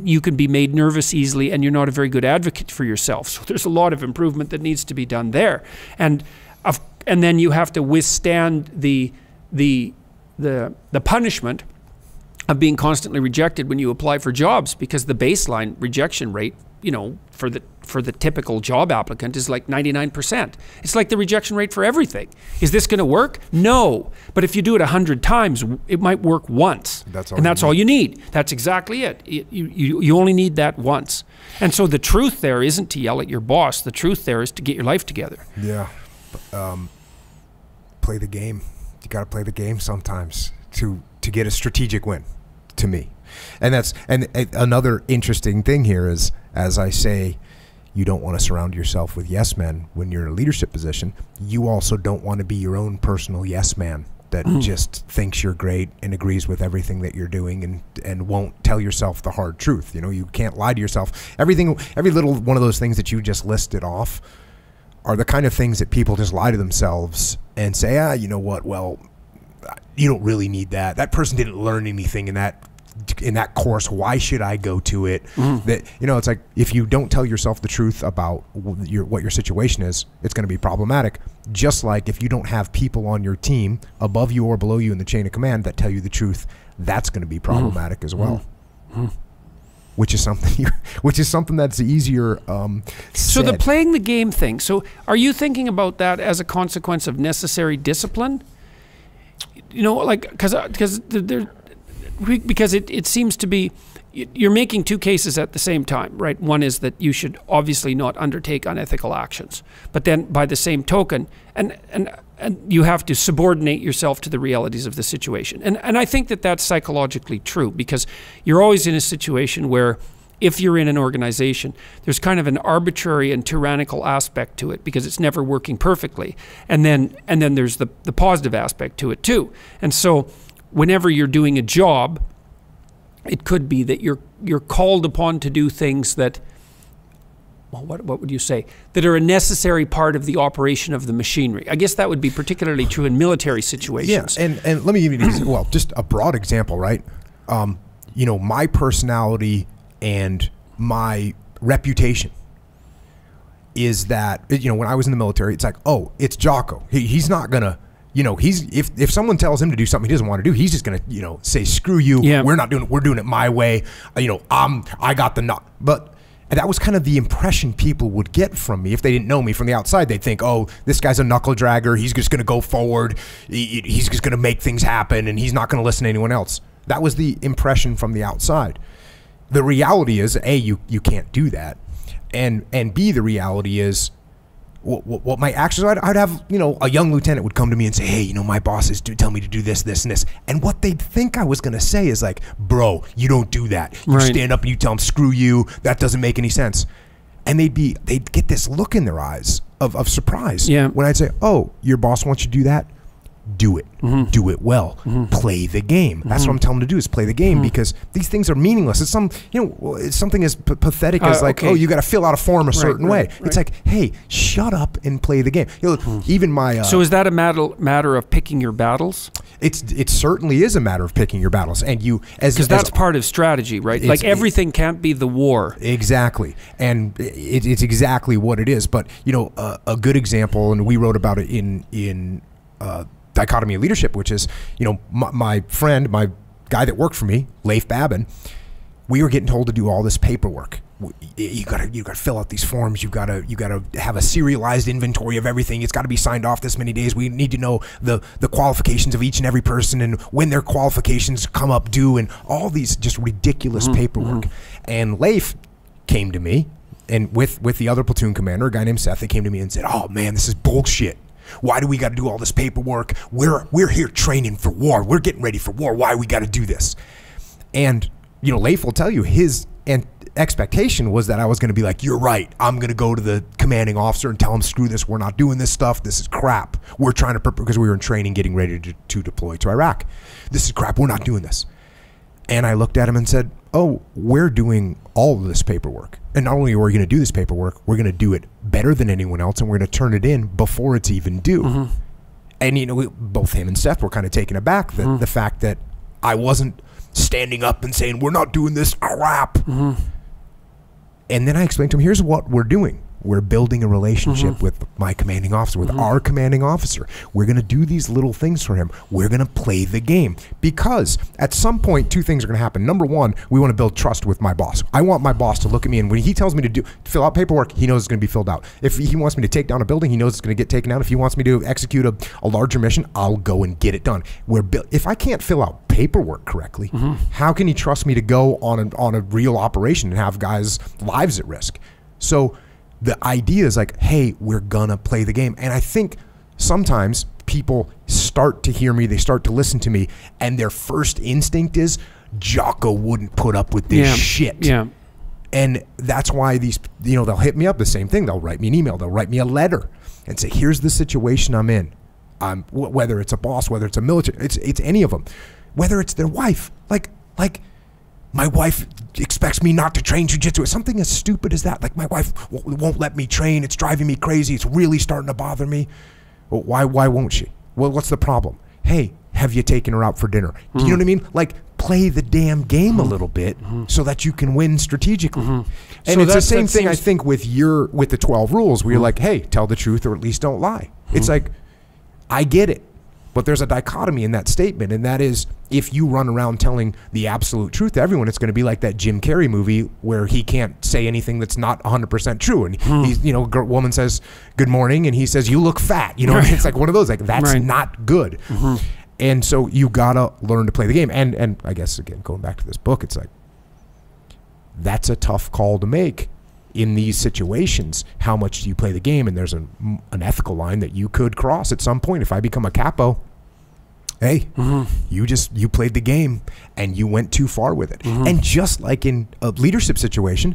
S2: you can be made nervous easily, and you're not a very good advocate for yourself. So there's a lot of improvement that needs to be done there. And then you have to withstand the punishment of being constantly rejected when you apply for jobs, because the baseline rejection rate, you know, for the typical job applicant is like 99%. It's like the rejection rate for everything. Is this going to work? No. But if you do it 100 times, it might work once. That's all you need. That's exactly it. You only need that once. And so the truth there isn't to yell at your boss. The truth there is to get your life together.
S1: Yeah. Play the game. You got to play the game sometimes to get a strategic win, to me. And another interesting thing here is, as I say, you don't want to surround yourself with yes men when you're in a leadership position. You also don't want to be your own personal yes man that just thinks you're great and agrees with everything that you're doing and won't tell yourself the hard truth. You know, you can't lie to yourself. Every little one of those things that you just listed off are the kind of things that people just lie to themselves and say, you know what, well, you don't really need that. That person didn't learn anything in that course. Why should I go to it? That, you know, it's like, if you don't tell yourself the truth about what your situation is, it's going to be problematic. Just like if you don't have people on your team above you or below you in the chain of command that tell you the truth, that's going to be problematic as well. Which is something that's easier
S2: So the playing the game thing. So are you thinking about that as a consequence of necessary discipline? You know, like, because it seems to be, you're making two cases at the same time, right? One is that you should obviously not undertake unethical actions, but then by the same token, and you have to subordinate yourself to the realities of the situation. And I think that that's psychologically true, because you're always in a situation where, if you're in an organization, there's kind of an arbitrary and tyrannical aspect to it because it's never working perfectly. And then there's the positive aspect to it too. And so whenever you're doing a job, it could be that you're called upon to do things that, well, what would you say, that are a necessary part of the operation of the machinery. I guess that would be particularly true in military situations.
S1: Yeah, and let me give you well, just a broad example, right? You know, my personality and my reputation is that, you know, when I was in the military, it's like, oh, it's Jocko. He's not gonna, you know, if someone tells him to do something he doesn't want to do, he's just gonna, you know, say, screw you. Yeah. We're doing it my way. You know, I got the nut. But that was kind of the impression people would get from me if they didn't know me from the outside. They'd think, oh, this guy's a knuckle dragger. He's just gonna go forward. He's just gonna make things happen, and he's not gonna listen to anyone else. That was the impression from the outside. The reality is, A, you can't do that, and B, the reality is, what my actions, I'd have, you know, a young lieutenant would come to me and say, hey, you know, my bosses do tell me to do this, this, and this, and what they'd think I was going to say is like, bro, you don't do that. You stand up and you tell them, screw you, that doesn't make any sense. And they'd get this look in their eyes of surprise when I'd say, oh, your boss wants you to do that? do it. Do it well. Play the game. That's what I'm telling them to do, is play the game, because these things are meaningless. It's it's something as pathetic as like, oh, you got to fill out a form a certain way. It's like, hey, shut up and play the game. Even my
S2: so is that a matter of picking your battles?
S1: It certainly is a matter of picking your battles, and because
S2: that's part of strategy, right? Like everything can't be the war.
S1: Exactly, and it's exactly what it is. But a good example, and we wrote about it in Dichotomy of Leadership, which is, my friend, my guy that worked for me, Leif Babin, we were getting told to do all this paperwork. You gotta fill out these forms. You gotta have a serialized inventory of everything. It's got to be signed off this many days. We need to know the qualifications of each and every person, and when their qualifications come up due, and all these just ridiculous paperwork. And Leif came to me, and with the other platoon commander, a guy named Seth, they came to me and said, "Oh man, this is bullshit. Why do we got to do all this paperwork? We're here training for war. We're getting ready for war. Why we got to do this?" And Leif will tell you his expectation was that I was going to be like, "You're right. I'm going to go to the commanding officer and tell him, screw this. We're not doing this stuff. This is crap. We're trying to prepare," because we were in training, getting ready to deploy to Iraq. "This is crap. We're not doing this." And I looked at him and said, "Oh, we're doing all of this paperwork. And not only are we going to do this paperwork, we're going to do it better than anyone else, and we're going to turn it in before it's even due." And, both him and Seth were kind of taken aback that the fact that I wasn't standing up and saying, "We're not doing this crap." And then I explained to him, here's what we're doing. We're building a relationship with my commanding officer, with our commanding officer. We're going to do these little things for him. We're going to play the game, because at some point, two things are going to happen. Number one, we want to build trust with my boss. I want my boss to look at me, and when he tells me to fill out paperwork, he knows it's going to be filled out. If he wants me to take down a building, he knows it's going to get taken down. If he wants me to execute a larger mission, I'll go and get it done. If I can't fill out paperwork correctly, how can he trust me to go on a real operation and have guys' lives at risk? So the idea is like, hey, we're gonna play the game. And I think sometimes people start to hear me, they start to listen to me, and their first instinct is, Jocko wouldn't put up with this shit. Yeah. And that's why they'll hit me up, the same thing. They'll write me an email, they'll write me a letter and say, here's the situation I'm in. Whether it's a boss, whether it's a military, it's any of them. Whether it's their wife, like my wife expects me not to train jiu-jitsu. It's something as stupid as that. Like, my wife won't let me train. It's driving me crazy. It's really starting to bother me. Well, why won't she? Well, what's the problem? Hey, have you taken her out for dinner? Do you know what I mean? Like, play the damn game a little bit so that you can win strategically. And so it's the same thing, I think, with the 12 rules, where you're like, hey, tell the truth or at least don't lie. It's like, I get it. But there's a dichotomy in that statement, and that is, if you run around telling the absolute truth to everyone, it's going to be like that Jim Carrey movie where he can't say anything that's not 100% true. And he's, a woman says, "Good morning," and he says, "You look fat." It's like one of those, like, that's not good. And so you gotta learn to play the game. And I guess, again, going back to this book, it's like, that's a tough call to make in these situations. How much do you play the game? And there's an ethical line that you could cross at some point. If I become a capo, hey, you played the game and you went too far with it. And just like in a leadership situation,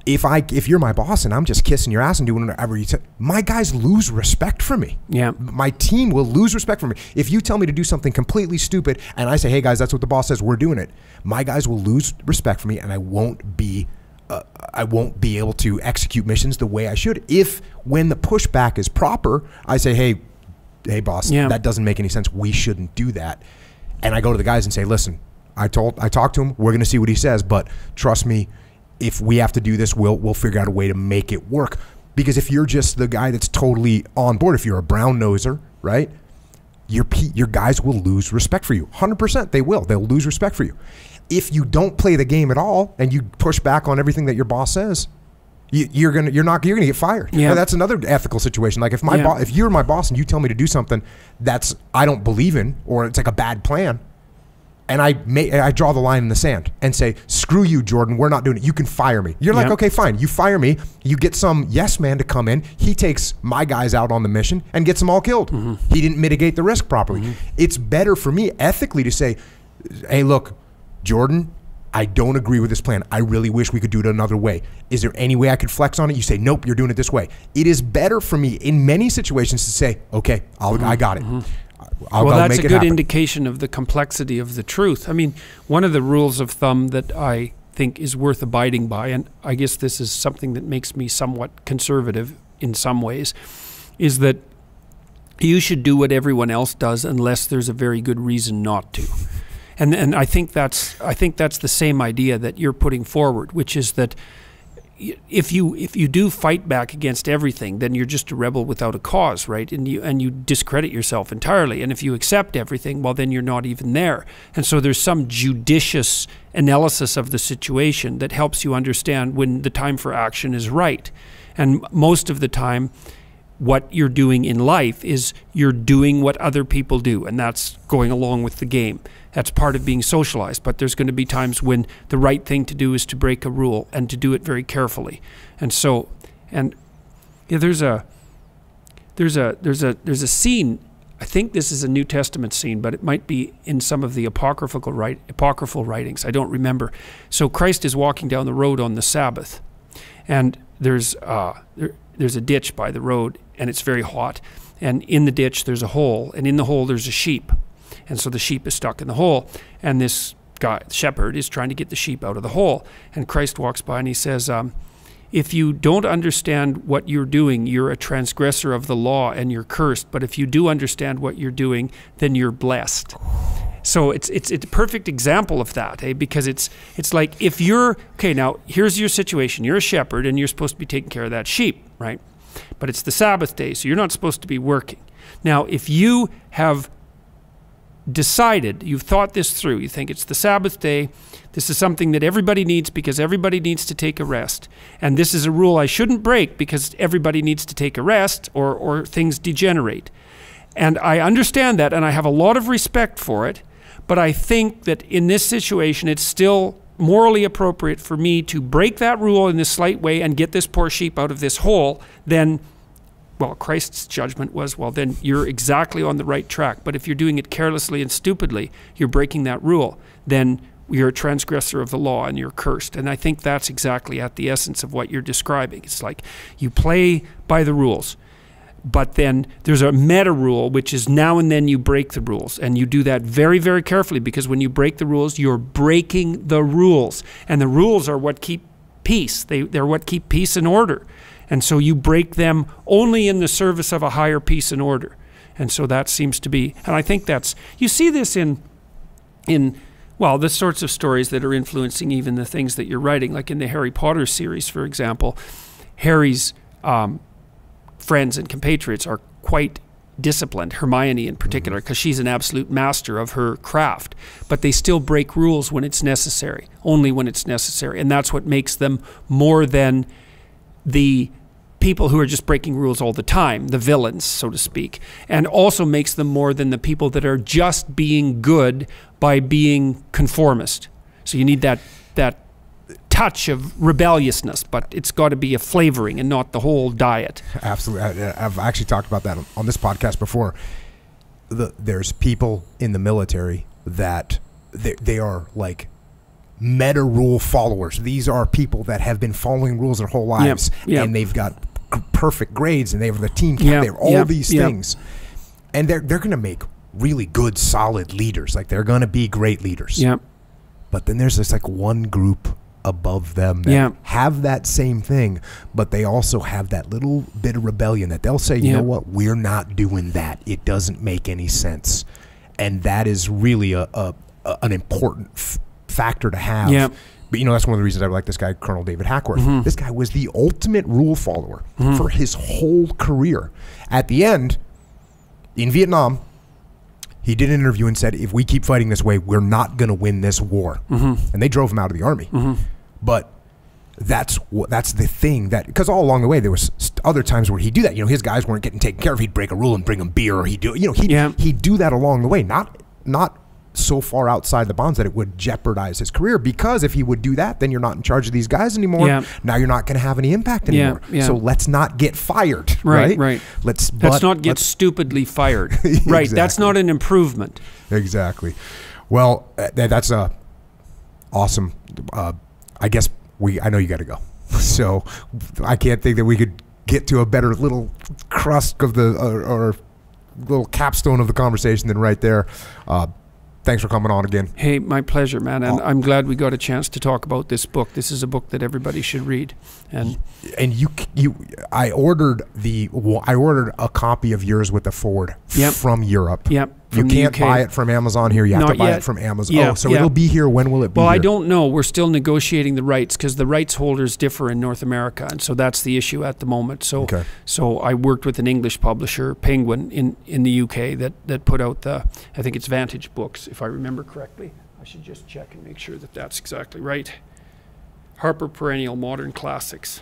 S1: if you're my boss and I'm just kissing your ass and doing whatever you tell, my guys lose respect for me. Yeah, my team will lose respect for me. If you tell me to do something completely stupid and I say, hey guys, that's what the boss says, we're doing it, my guys will lose respect for me, and I won't be able to execute missions the way I should. If, when the pushback is proper, I say, hey boss, that doesn't make any sense, we shouldn't do that. And I go to the guys and say, listen, I talked to him, we're gonna see what he says, but trust me, if we have to do this, we'll figure out a way to make it work. Because if you're just the guy that's totally on board, if you're a brown noser, right, your guys will lose respect for you. 100%, they will. They'll lose respect for you. If you don't play the game at all and you push back on everything that your boss says, you're gonna get fired. Yeah, that's another ethical situation. Like, if you're my boss and you tell me to do something that's I don't believe in, or it's like a bad plan, and I draw the line in the sand and say, screw you, Jordan, we're not doing it, you can fire me. You're like, okay, fine, you fire me, you get some yes man to come in, he takes my guys out on the mission and gets them all killed. He didn't mitigate the risk properly. It's better for me ethically to say, hey, look, Jordan, I don't agree with this plan. I really wish we could do it another way. Is there any way I could flex on it? You say, nope, you're doing it this way. It is better for me in many situations to say, okay, I got it. I'll
S2: well,
S1: go
S2: that's
S1: make
S2: a
S1: it
S2: good
S1: happen.
S2: indication of the complexity of the truth. I mean, one of the rules of thumb that I think is worth abiding by, and I guess this is something that makes me somewhat conservative in some ways, is that you should do what everyone else does unless there's a very good reason not to. And I think that's the same idea that you're putting forward, which is that if you do fight back against everything, then you're just a rebel without a cause, right? And you discredit yourself entirely. And if you accept everything, well, then you're not even there. And so there's some judicious analysis of the situation that helps you understand when the time for action is right. And most of the time, what you're doing in life is you're doing what other people do, and that's going along with the game. That's part of being socialized, but there's going to be times when the right thing to do is to break a rule and to do it very carefully. And so, and yeah, there's a scene. I think this is a New Testament scene, but it might be in some of the apocryphal writings. I don't remember. So Christ is walking down the road on the Sabbath, and there's a ditch by the road, and it's very hot. And in the ditch, there's a hole, and in the hole, there's a sheep. And so the sheep is stuck in the hole, and this guy, the shepherd, is trying to get the sheep out of the hole. And Christ walks by, and he says, if you don't understand what you're doing, you're a transgressor of the law, and you're cursed. But if you do understand what you're doing, then you're blessed. So it's a perfect example of that, because it's like if you're, okay, now here's your situation. You're a shepherd, and you're supposed to be taking care of that sheep, right? But it's the Sabbath day, so you're not supposed to be working. Now, if you have decided, you've thought this through, you think it's the Sabbath day, this is something that everybody needs because everybody needs to take a rest, and this is a rule I shouldn't break because everybody needs to take a rest or things degenerate. And I understand that, and I have a lot of respect for it, but I think that in this situation, it's still morally appropriate for me to break that rule in this slight way and get this poor sheep out of this hole. Then, well, Christ's judgment was, well, then you're exactly on the right track. But if you're doing it carelessly and stupidly, you're breaking that rule. Then you're a transgressor of the law and you're cursed. And I think that's exactly at the essence of what you're describing. It's like you play by the rules, but then there's a meta rule, which is now and then you break the rules. And you do that very, very carefully, because when you break the rules, you're breaking the rules. And the rules are what keep peace. They're what keep peace and order. And so you break them only in the service of a higher peace and order. And so that seems to be, and I think that's, you see this in well, the sorts of stories that are influencing even the things that you're writing, like in the Harry Potter series, for example. Harry's friends and compatriots are quite disciplined, Hermione in particular, because she's an absolute master of her craft. But they still break rules when it's necessary, only when it's necessary. And that's what makes them more than the people who are just breaking rules all the time, the villains, so to speak, and also makes them more than the people that are just being good by being conformist. So you need that touch of rebelliousness, but it's got to be a flavoring and not the whole diet.
S1: Absolutely. I've actually talked about that on this podcast before. There's people in the military that they are like meta rule followers. These are people that have been following rules their whole lives, and they've got perfect grades, and they have the team cap, they have all these things, and they're going to make really good, solid leaders. Like they're going to be great leaders. But then there's this like one group above them that have that same thing, but they also have that little bit of rebellion that they'll say, you know what, we're not doing that. It doesn't make any sense. And that is really an important factor to have. But you know, that's one of the reasons I like this guy, Colonel David Hackworth. This guy was the ultimate rule follower for his whole career. At the end, in Vietnam, he did an interview and said, if we keep fighting this way, we're not going to win this war. And they drove him out of the army. But that's the thing that, because all along the way, there was other times where he'd do that. You know, his guys weren't getting taken care of. He'd break a rule and bring them beer, or he'd do that along the way. Not so far outside the bounds that it would jeopardize his career, because if he would do that, then you're not in charge of these guys anymore. Now you're not going to have any impact anymore. So let's not get fired. Right. Let's not get stupidly fired. Right. That's not an improvement. Exactly. Well, that's awesome. I guess I know you got to go. So I can't think that we could get to a better little crust of the or little capstone of the conversation then right there. Thanks for coming on again.
S2: Hey, my pleasure, man. And I'm glad we got a chance to talk about this book. This is a book that everybody should read. And I ordered a copy of yours with the forward from Europe. Yep.
S1: You can't buy it from Amazon here. You have to buy it from Amazon. Yeah, it'll be here. When will it be
S2: Well,
S1: here?
S2: I don't know. We're still negotiating the rights because the rights holders differ in North America. And so that's the issue at the moment. So so I worked with an English publisher, Penguin, in the UK that put out I think it's Vantage Books, if I remember correctly. I should just check and make sure that that's exactly right. Harper Perennial Modern Classics.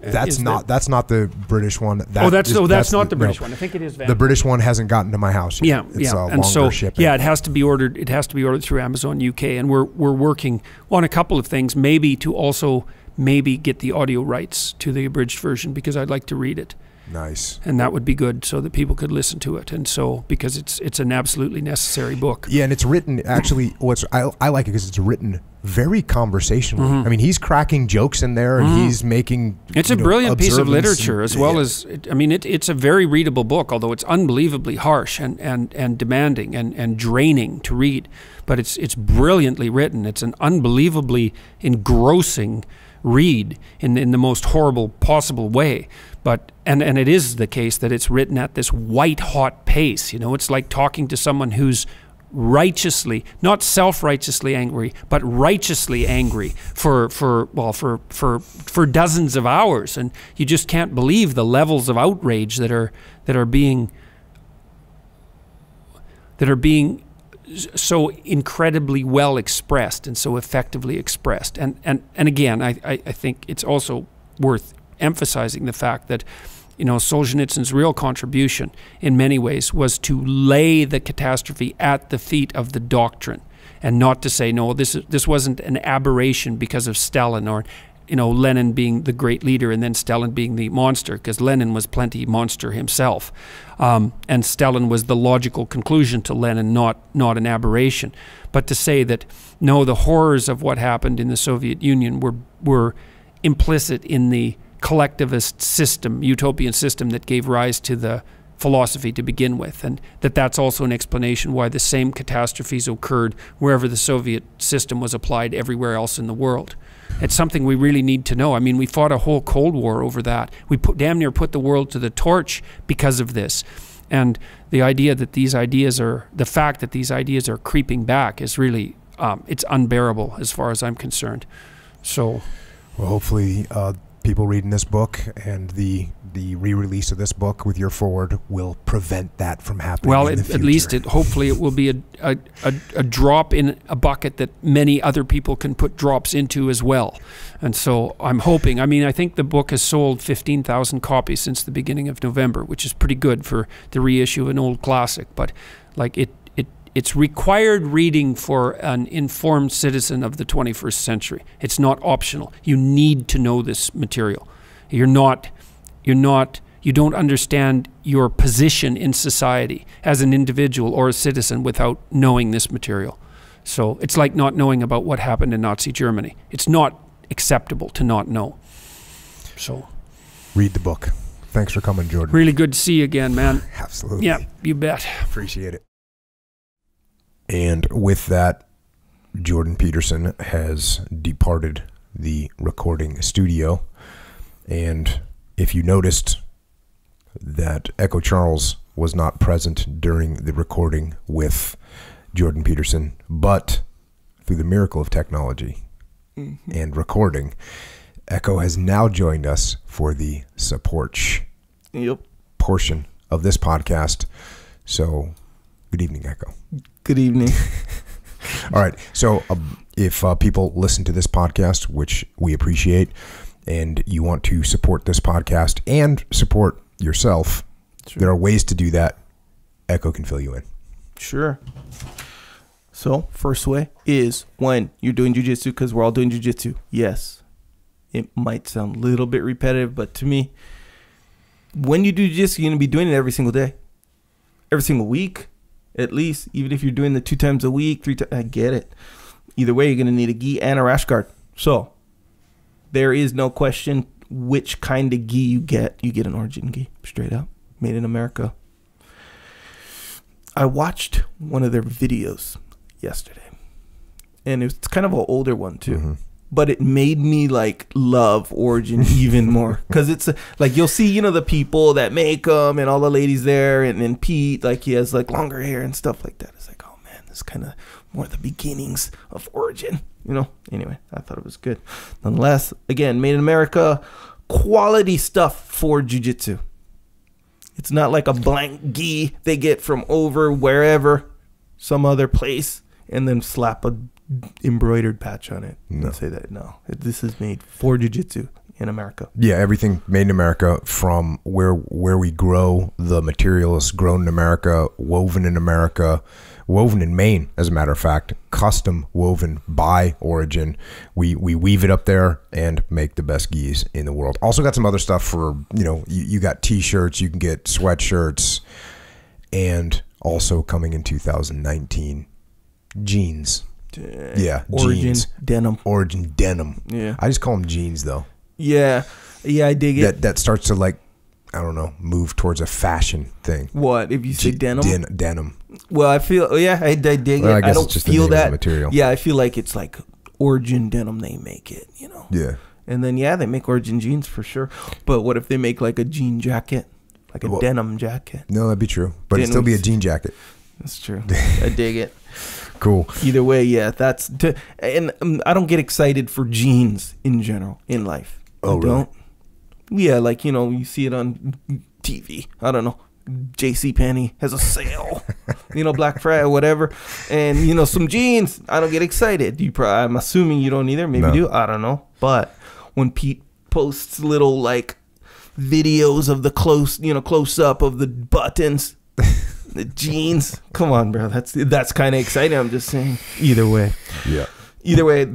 S1: That's not the British one.
S2: That's not the British one. I think it is Vantage.
S1: The British one hasn't gotten to my house yet. It's
S2: and so
S1: shipping.
S2: it has to be ordered. It has to be ordered through Amazon UK, and we're working on a couple of things, maybe to also get the audio rights to the abridged version because I'd like to read it.
S1: Nice.
S2: And that would be good so that people could listen to it. And so because it's an absolutely necessary book.
S1: Yeah, and it's written actually. I like it because it's written very conversationally. I mean, he's cracking jokes in there, and he's making.
S2: It's a brilliant piece of literature, as well as. I mean, it's a very readable book, although it's unbelievably harsh and demanding and draining to read. But it's brilliantly written. It's an unbelievably engrossing read in the most horrible possible way. But and it is the case that it's written at this white hot pace. You know, it's like talking to someone who's righteously, not self-righteously angry, but righteously angry for dozens of hours, and you just can't believe the levels of outrage that are being so incredibly well expressed and so effectively expressed. And again, I think it's also worth emphasizing the fact that, you know, Solzhenitsyn's real contribution in many ways was to lay the catastrophe at the feet of the doctrine, and not to say, no, this wasn't an aberration because of Stalin, or, you know, Lenin being the great leader and then Stalin being the monster, because Lenin was plenty monster himself. And Stalin was the logical conclusion to Lenin, not an aberration. But to say that, no, the horrors of what happened in the Soviet Union were implicit in the collectivist system, utopian system that gave rise to the philosophy to begin with, and that's also an explanation why the same catastrophes occurred wherever the Soviet system was applied everywhere else in the world. It's something we really need to know. I mean, we fought a whole Cold War over that. We damn near put the world to the torch because of this. And the idea that the fact that these ideas are creeping back is really, it's unbearable as far as I'm concerned. So,
S1: well, hopefully people reading this book and the re-release of this book with your forward will prevent that from happening. Well,
S2: at least hopefully it will be a drop in a bucket that many other people can put drops into as well. And so I'm hoping. I mean, I think the book has sold 15,000 copies since the beginning of November, which is pretty good for the reissue of an old classic. But like it's required reading for an informed citizen of the 21st century. It's not optional. You need to know this material. You don't understand your position in society as an individual or a citizen without knowing this material. So it's like not knowing about what happened in Nazi Germany. It's not acceptable to not know. So
S1: read the book. Thanks for coming, Jordan.
S2: Really good to see you again, man.
S1: Absolutely.
S2: Yeah, you bet.
S1: Appreciate it. And with that, Jordan Peterson has departed the recording studio. And if you noticed that Echo Charles was not present during the recording with Jordan Peterson, but through the miracle of technology and recording, Echo has now joined us for the support portion of this podcast. So, good evening, Echo.
S3: Good evening.
S1: All right. So if people listen to this podcast, which we appreciate, and you want to support this podcast and support yourself, there are ways to do that. Echo can fill you in.
S3: Sure. So first way is when you're doing jiu-jitsu, because we're all doing jiu-jitsu. Yes. It might sound a little bit repetitive, but to me, when you do jiu-jitsu, you're going to be doing it every single day, every single week. At least, even if you're doing the 2 times a week, 3 times, I get it. Either way, you're going to need a gi and a rash guard. So, there is no question which kind of gi you get. You get an origin gi, straight up, made in America. I watched one of their videos yesterday, and it's kind of an older one too.
S1: Mm-hmm.
S3: But it made me like love Origin even more, because it's like you'll see, you know, the people that make them and all the ladies there, and then Pete, like he has like longer hair and stuff like that. It's like, oh man, this is kind of more the beginnings of Origin, you know. Anyway, I thought it was good. Nonetheless, again, made in America, quality stuff for jiu-jitsu. It's not like a blank gi they get from over wherever, some other place, and then slap a embroidered patch on it.
S1: No.
S3: Say that. No, this is made for jiu-jitsu in America.
S1: Yeah, everything made in America, from where we grow. The material is grown in America, woven in America, woven in Maine, as a matter of fact, custom woven by Origin. We weave it up there and make the best gis in the world. Also got some other stuff for, you know, you got t-shirts, you can get sweatshirts, and also coming in 2019, jeans. Yeah,
S3: Origin
S1: jeans.
S3: denim.
S1: Origin denim.
S3: Yeah.
S1: I just call them jeans though.
S3: Yeah, I dig it.
S1: That starts to, like, I don't know, move towards a fashion thing.
S3: What if you say denim?
S1: Denim.
S3: Well, I feel, I dig
S1: Well,
S3: it.
S1: I guess
S3: don't
S1: it's just the
S3: feel
S1: name of the
S3: that
S1: material.
S3: Yeah, I feel like it's like Origin denim. They make it, you know.
S1: Yeah.
S3: And then they make Origin jeans for sure. But what if they make like a jean jacket, like a denim jacket?
S1: No, that'd be true, but it'd still be a jean jacket.
S3: That's true. I dig it.
S1: Cool.
S3: Either way, yeah, and I don't get excited for jeans in general in life.
S1: Oh,
S3: I don't. Yeah, like, you know, you see it on TV. I don't know. JCPenney has a sale, you know, Black Friday or whatever, and you know, some jeans. I don't get excited. I'm assuming you don't either. Maybe you do. I don't know. But when Pete posts little like videos of the close up of the buttons, the jeans. Come on, bro. That's kind of exciting. I'm just saying. Either way.
S1: Yeah.
S3: Either way,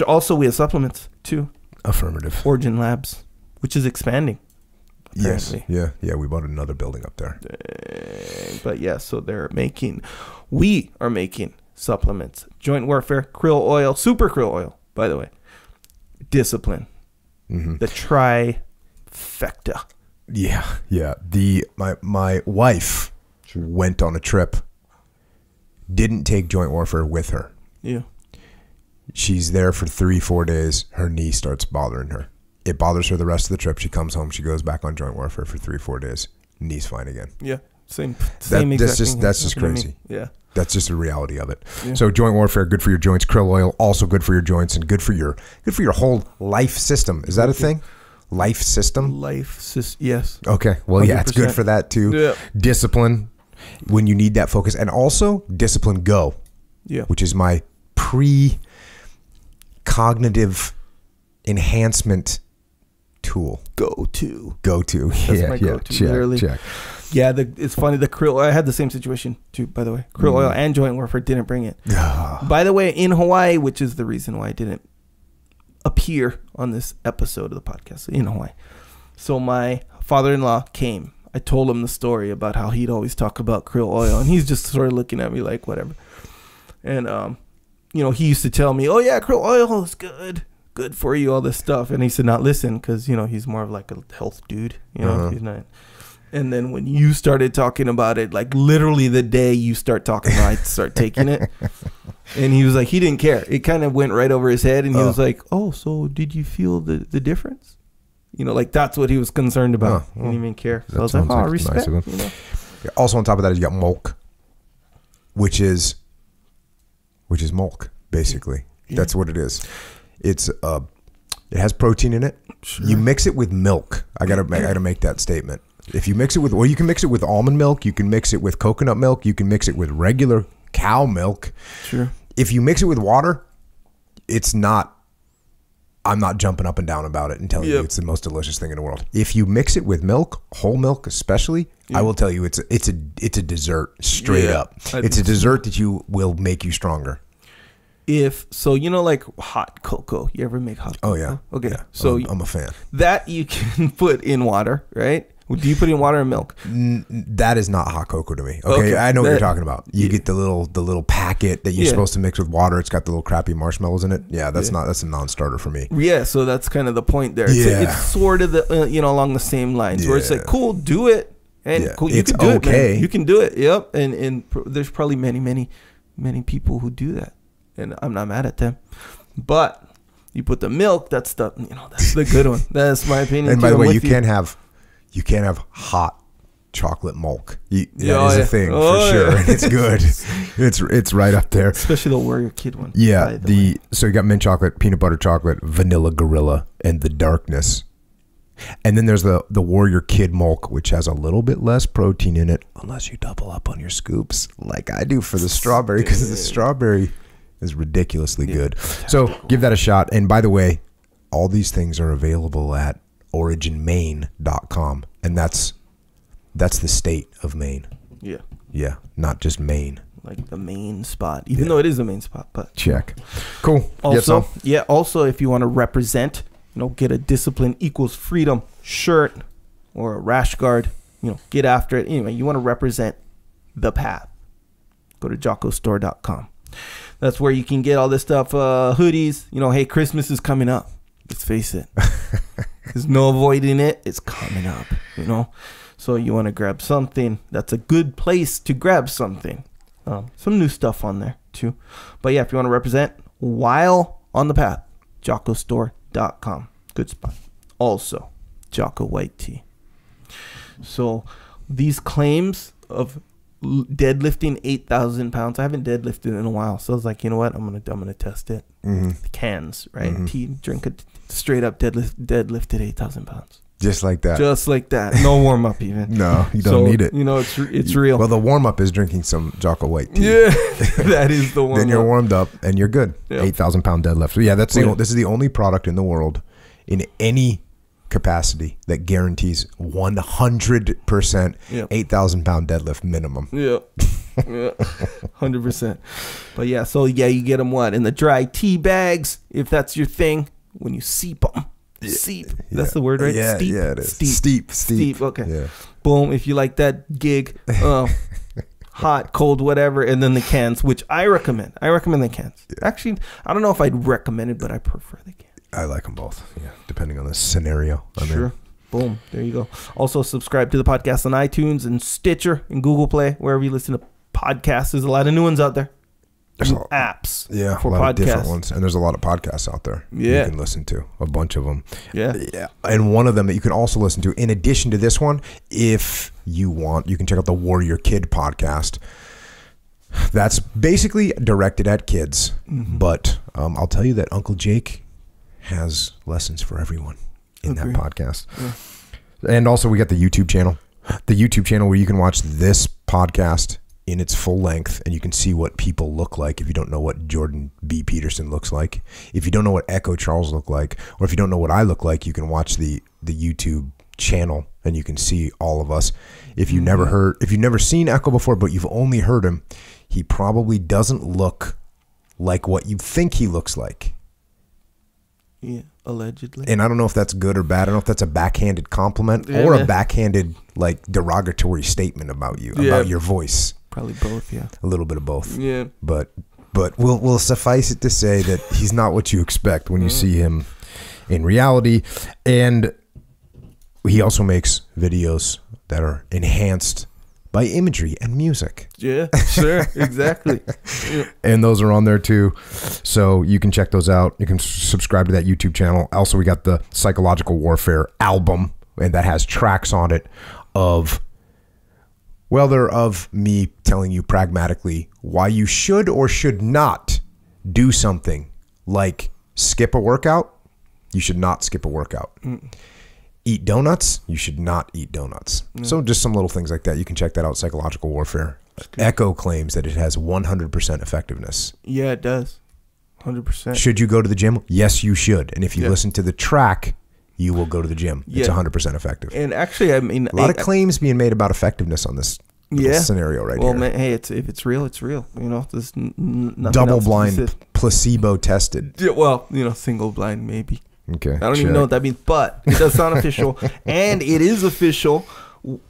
S3: also we have supplements too.
S1: Affirmative.
S3: Origin Labs, which is expanding. Apparently.
S1: Yes. Yeah. We bought another building up there.
S3: But yeah, so we are making supplements. Joint Warfare, krill oil, super krill oil, by the way. Discipline.
S1: Mm-hmm.
S3: The trifecta.
S1: Yeah. My wife went on a trip, didn't take Joint Warfare with her.
S3: Yeah.
S1: She's there for 3-4 days. Her knee starts bothering her. It bothers her the rest of the trip. She comes home. She goes back on Joint Warfare for 3-4 days. Knee's fine again.
S3: Yeah. Same
S1: that's
S3: exact
S1: just
S3: thing
S1: crazy.
S3: Yeah.
S1: That's just the reality of it.
S3: Yeah.
S1: So Joint Warfare, good for your joints. Krill oil, also good for your joints and good for your whole life system. Is that a thing? Life system?
S3: Yes.
S1: Okay. Well,
S3: 100%.
S1: yeah, it's good for that too.
S3: Yeah.
S1: Discipline when you need that focus, and also Discipline Go.
S3: Yeah.
S1: Which is my cognitive enhancement tool.
S3: Go to.
S1: That's
S3: my go-to, literally.
S1: Check.
S3: Yeah, it's funny. The krill. I had the same situation too. By the way, krill oil and Joint Warfare didn't bring it. By the way, in Hawaii, which is the reason why I didn't appear on this episode of the podcast in Hawaii. So my father-in-law came. I told him the story about how he'd always talk about krill oil, and he's just sort of looking at me like whatever. And you know, he used to tell me, "Oh yeah, krill oil is good for you, all this stuff." And he said, "Not listen," because you know he's more of like a health dude. You know, he's not. And then when you started talking about it, like literally the day you start talking, I start taking it. And he was like, he didn't care. It kind of went right over his head. And he was like, "Oh, so did you feel the difference?" You know, like that's what he was concerned about. He didn't even care. So I was like, "Oh, respect." Nice of him. You know?
S1: Also on top of that, you got milk, which is milk, basically. Yeah. That's what it is. It's it has protein in it. Sure. You mix it with milk. I gotta make that statement. If you mix it with, you can mix it with almond milk. You can mix it with coconut milk. You can mix it with regular cow milk.
S3: Sure.
S1: If you mix it with water, it's not. I'm not jumping up and down about it and telling you it's the most delicious thing in the world. If you mix it with milk, whole milk especially, I will tell you it's a dessert straight up. It's a dessert that will make you stronger.
S3: You know, like hot cocoa. You ever make hot cocoa?
S1: Oh yeah.
S3: Okay.
S1: Yeah.
S3: So
S1: I'm a fan.
S3: That you can put in water, right? Do you put in water and milk?
S1: That is not hot cocoa to me. Okay, I know what you're talking about. You get the little packet that you're supposed to mix with water. It's got the little crappy marshmallows in it. Yeah, that's a non-starter for me.
S3: Yeah, so that's kind of the point there. It's sort of the along the same lines where it's like, cool, do it, And
S1: Yeah,
S3: cool, you
S1: it's
S3: can do it,
S1: okay.
S3: man. You can do it. Yep. And there's probably many people who do that, and I'm not mad at them. But you put the milk. That's the good one. That's my opinion.
S1: And by
S3: too.
S1: the
S3: I'm
S1: way,
S3: with
S1: you can't have hot chocolate milk. That is
S3: yeah.
S1: a thing for
S3: Oh,
S1: sure,
S3: yeah.
S1: and it's good. It's right up there.
S3: Especially the Warrior Kid one.
S1: Yeah, so you got mint chocolate, peanut butter chocolate, vanilla gorilla, and the darkness. And then there's the Warrior Kid milk, which has a little bit less protein in it, unless you double up on your scoops, like I do for the strawberry, because the strawberry is ridiculously good. So give that a shot. And by the way, all these things are available at originmaine.com, and that's the state of Maine.
S3: Yeah.
S1: Yeah, not just Maine.
S3: Like the main spot, even though it is the main spot. But
S1: check. Cool.
S3: Also, if you want to represent, get a Discipline Equals Freedom shirt or a rash guard, get after it. Anyway, you want to represent the path. Go to jockostore.com. That's where you can get all this stuff, hoodies. Hey, Christmas is coming up. Let's face it. There's no avoiding it. It's coming up, So you want to grab something. That's a good place to grab something. Some new stuff on there, too. But yeah, if you want to represent while on the path, jockostore.com. Good spot. Also, Jocko White Tea. So these claims of deadlifting 8,000 pounds. I haven't deadlifted in a while, so I was like, you know what? I'm gonna test it. The cans, right? Drink a straight up deadlifted 8,000 pounds.
S1: Just like that.
S3: No warm up even.
S1: No, you don't need it.
S3: It's real.
S1: Well, the warm up is drinking some Jocko White Tea.
S3: Yeah, that is the warm up.
S1: Then you're warmed up and you're good.
S3: Yep.
S1: 8,000 pound deadlift. So yeah, this is the only product in the world in any capacity that guarantees 100% 8,000 pound deadlift minimum.
S3: Yeah. 100%. But yeah, so yeah, you get them in the dry tea bags if that's your thing. When you seep them. Steep. That's the word, right?
S1: Yeah,
S3: steep.
S1: Yeah, it is. Steep.
S3: Okay.
S1: Yeah.
S3: Boom. If you like that gig, hot, cold, whatever, and then the cans, which I recommend. I recommend the cans. Yeah. Actually, I don't know if I'd recommend it, but I prefer the cans.
S1: I like them both. Yeah, depending on the scenario.
S3: Sure. Boom. There you go. Also, subscribe to the podcast on iTunes and Stitcher and Google Play, wherever you listen to podcasts. There's a lot of new ones out there. There's apps for
S1: a lot
S3: podcasts.
S1: Of different ones, and there's a lot of podcasts out there you can listen to, a bunch of them.
S3: Yeah,
S1: and one of them that you can also listen to in addition to this one, if you want, you can check out the Warrior Kid podcast. That's basically directed at kids, but I'll tell you that Uncle Jake has lessons for everyone in that podcast. And also we got the YouTube channel where you can watch this podcast in its full length, and you can see what people look like if you don't know what Jordan B. Peterson looks like. If you don't know what Echo Charles look like, or if you don't know what I look like, you can watch the YouTube channel and you can see all of us. If you've never seen Echo before, but you've only heard him, he probably doesn't look like what you think he looks like.
S3: Yeah, allegedly.
S1: And I don't know if that's good or bad. I don't know if that's a backhanded compliment or a backhanded derogatory statement about you, about your voice.
S3: Probably both, yeah.
S1: A little bit of both.
S3: Yeah.
S1: But we'll suffice it to say that he's not what you expect when you see him in reality. And he also makes videos that are enhanced by imagery and music.
S3: Yeah, sure, exactly. Yeah.
S1: And those are on there too. So you can check those out. You can subscribe to that YouTube channel. Also, we got the Psychological Warfare album, and that has tracks on it they're of me telling you pragmatically why you should or should not do something like skip a workout. You should not skip a workout. Eat donuts. You should not eat donuts. So just some little things like that. You can check that out, Psychological Warfare. Echo claims that it has 100% effectiveness.
S3: Yeah, it does. 100%.
S1: Should you go to the gym? Yes, you should. And if you listen to the track, you will go to the gym. It's 100% effective.
S3: And actually, I mean,
S1: a lot of claims being made about effectiveness on this scenario right here.
S3: Well, man, hey, if it's real, it's real. There's
S1: double blind, placebo tested.
S3: Yeah, well, single blind maybe.
S1: Okay.
S3: I don't even know what that means, but it does sound official, and it is official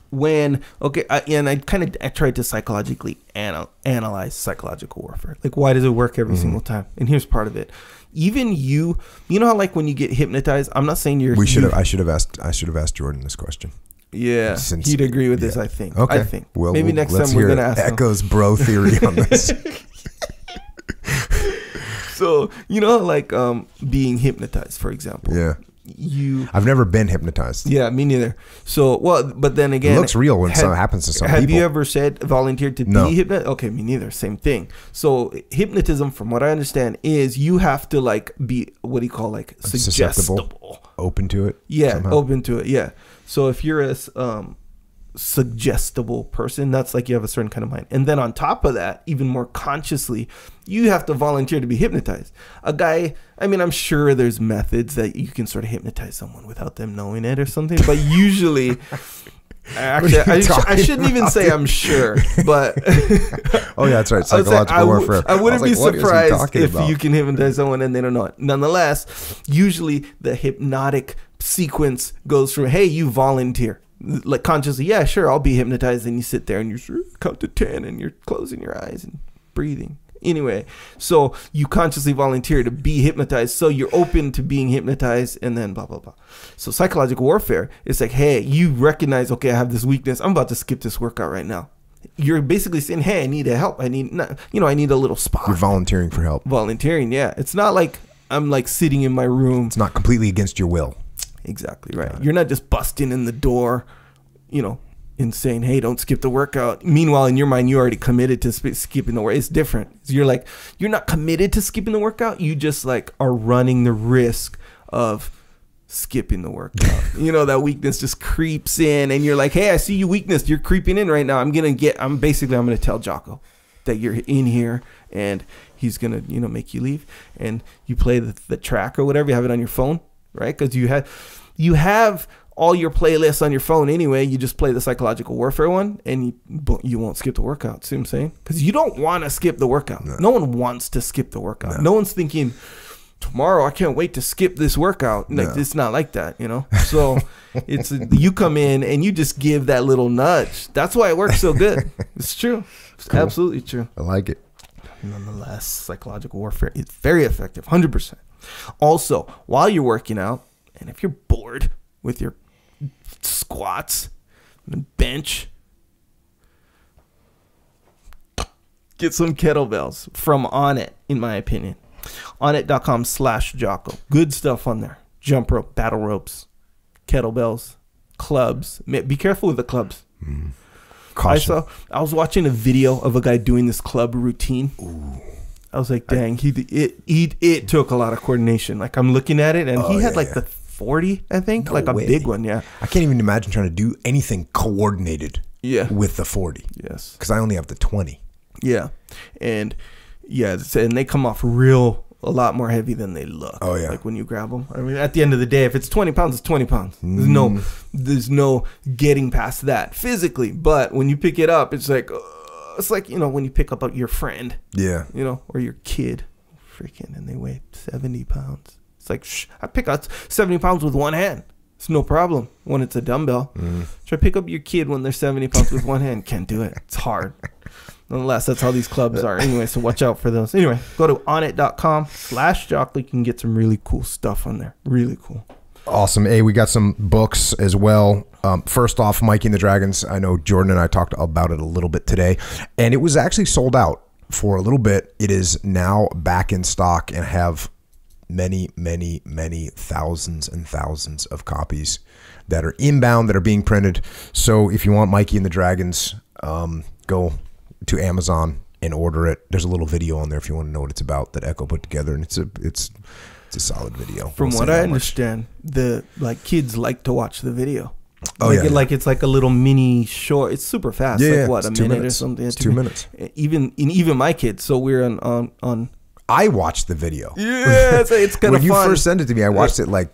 S3: when I tried to psychologically analyze psychological warfare. Like, why does it work every single time? And here's part of it. Even you know how when you get hypnotized, I'm not saying I should have asked Jordan this question. Yeah,
S1: Since,
S3: he'd agree with this, I think.
S1: Okay.
S3: I think.
S1: Well,
S3: maybe next
S1: let's
S3: time we're
S1: hear
S3: going to ask him.
S1: Echo's bro theory on this.
S3: So, you know, like being hypnotized, for example.
S1: Yeah. I've never been hypnotized.
S3: Yeah, me neither. So, well, but then again,
S1: it looks real when something happens to some people.
S3: Have you ever volunteered to
S1: No.
S3: be hypnotized? Okay, me neither. Same thing. So, hypnotism, from what I understand, is you have to like be, what do you call, like suggestible,
S1: open to it.
S3: Yeah,
S1: somehow.
S3: open to it. Yeah. So if you're a suggestible person, that's like you have a certain kind of mind. And then on top of that, even more consciously, you have to volunteer to be hypnotized. A guy, I mean, I'm sure there's methods that you can sort of hypnotise someone without them knowing it or something, but usually actually I shouldn't even say I'm sure, but
S1: oh yeah, that's right, psychological warfare.
S3: I wouldn't be surprised if
S1: about?
S3: you can hypnotize someone and they don't know it. Nonetheless, usually the hypnotic sequence goes from, hey, you volunteer, like consciously, yeah, sure, I'll be hypnotized, and you sit there and you count to 10 and you're closing your eyes and breathing. Anyway, so you consciously volunteer to be hypnotized, so you're open to being hypnotized, and then blah blah blah. So psychological warfare is like, hey, you recognize, okay, I have this weakness, I'm about to skip this workout right now. You're basically saying, hey, I need help, I need a little spot.
S1: You're volunteering for help.
S3: Volunteering, yeah. It's not like I'm like sitting in my room.
S1: It's not completely against your will.
S3: Exactly right. You're not just busting in the door, and saying, hey, don't skip the workout. Meanwhile, in your mind, you already committed to skipping the workout. It's different. You're like, you're not committed to skipping the workout. You just like are running the risk of skipping the workout. That weakness just creeps in, and you're like, hey, I see you weakness. You're creeping in right now. I'm going to tell Jocko that you're in here, and he's going to, make you leave. And you play the track or whatever. You have it on your phone, right? Because you have all your playlists on your phone anyway. You just play the psychological warfare one, and you won't skip the workout. See what I'm saying? Because you don't want to skip the workout. No one wants to skip the workout. No one's thinking, tomorrow I can't wait to skip this workout. Like, it's not like that, So it's you come in and you just give that little nudge. That's why it works so good. It's true. It's cool. Absolutely true.
S1: I like it.
S3: Nonetheless, psychological warfare is very effective, 100%. Also, while you're working out, and if you're bored with your squats and bench, get some kettlebells from Onnit, in my opinion. Onnit.com/Jocko. Good stuff on there. Jump rope, battle ropes, kettlebells, clubs. Be careful with the clubs.
S1: Caution.
S3: I was watching a video of a guy doing this club routine. Ooh. I was like, dang, it took a lot of coordination. Like, I'm looking at it, and he had the 40, I think,
S1: no
S3: like a
S1: way.
S3: big one. Yeah,
S1: I can't even imagine trying to do anything coordinated.
S3: Yeah,
S1: with the 40.
S3: Yes,
S1: because I only have the 20.
S3: Yeah, and they come off a lot more heavy than they look. Oh yeah, like when you grab them. I mean, at the end of the day, if it's 20 pounds, it's 20 pounds. There's no getting past that physically. But when you pick it up, it's like when you pick up your friend. Yeah. Or your kid, freaking, and they weigh 70 pounds. It's like, I pick up 70 pounds with one hand. It's no problem when it's a dumbbell. Try to pick up your kid when they're 70 pounds with one hand. Can't do it. It's hard. Nonetheless, that's how these clubs are. Anyway, so watch out for those. Anyway, go to onnit.com/Jocko. You can get some really cool stuff on there. Really cool.
S1: Awesome. Hey, we got some books as well. First off, Mikey and the Dragons. I know Jordan and I talked about it a little bit today, and it was actually sold out for a little bit. It is now back in stock and have many, many, many thousands and thousands of copies that are inbound, that are being printed. So if you want Mikey and the Dragons, go to Amazon and order it. There's a little video on there if you want to know what it's about that Echo put together, and it's a solid video.
S3: From what I understand, kids like to watch the video.
S1: Oh,
S3: it's like a little mini short. It's super fast.
S1: Yeah,
S3: like what, a minute or something?
S1: It's 2 minutes.
S3: Even my kids. So we're on.
S1: I watched the video.
S3: Yeah, it's kind of fun.
S1: When you first sent it to me, I watched it like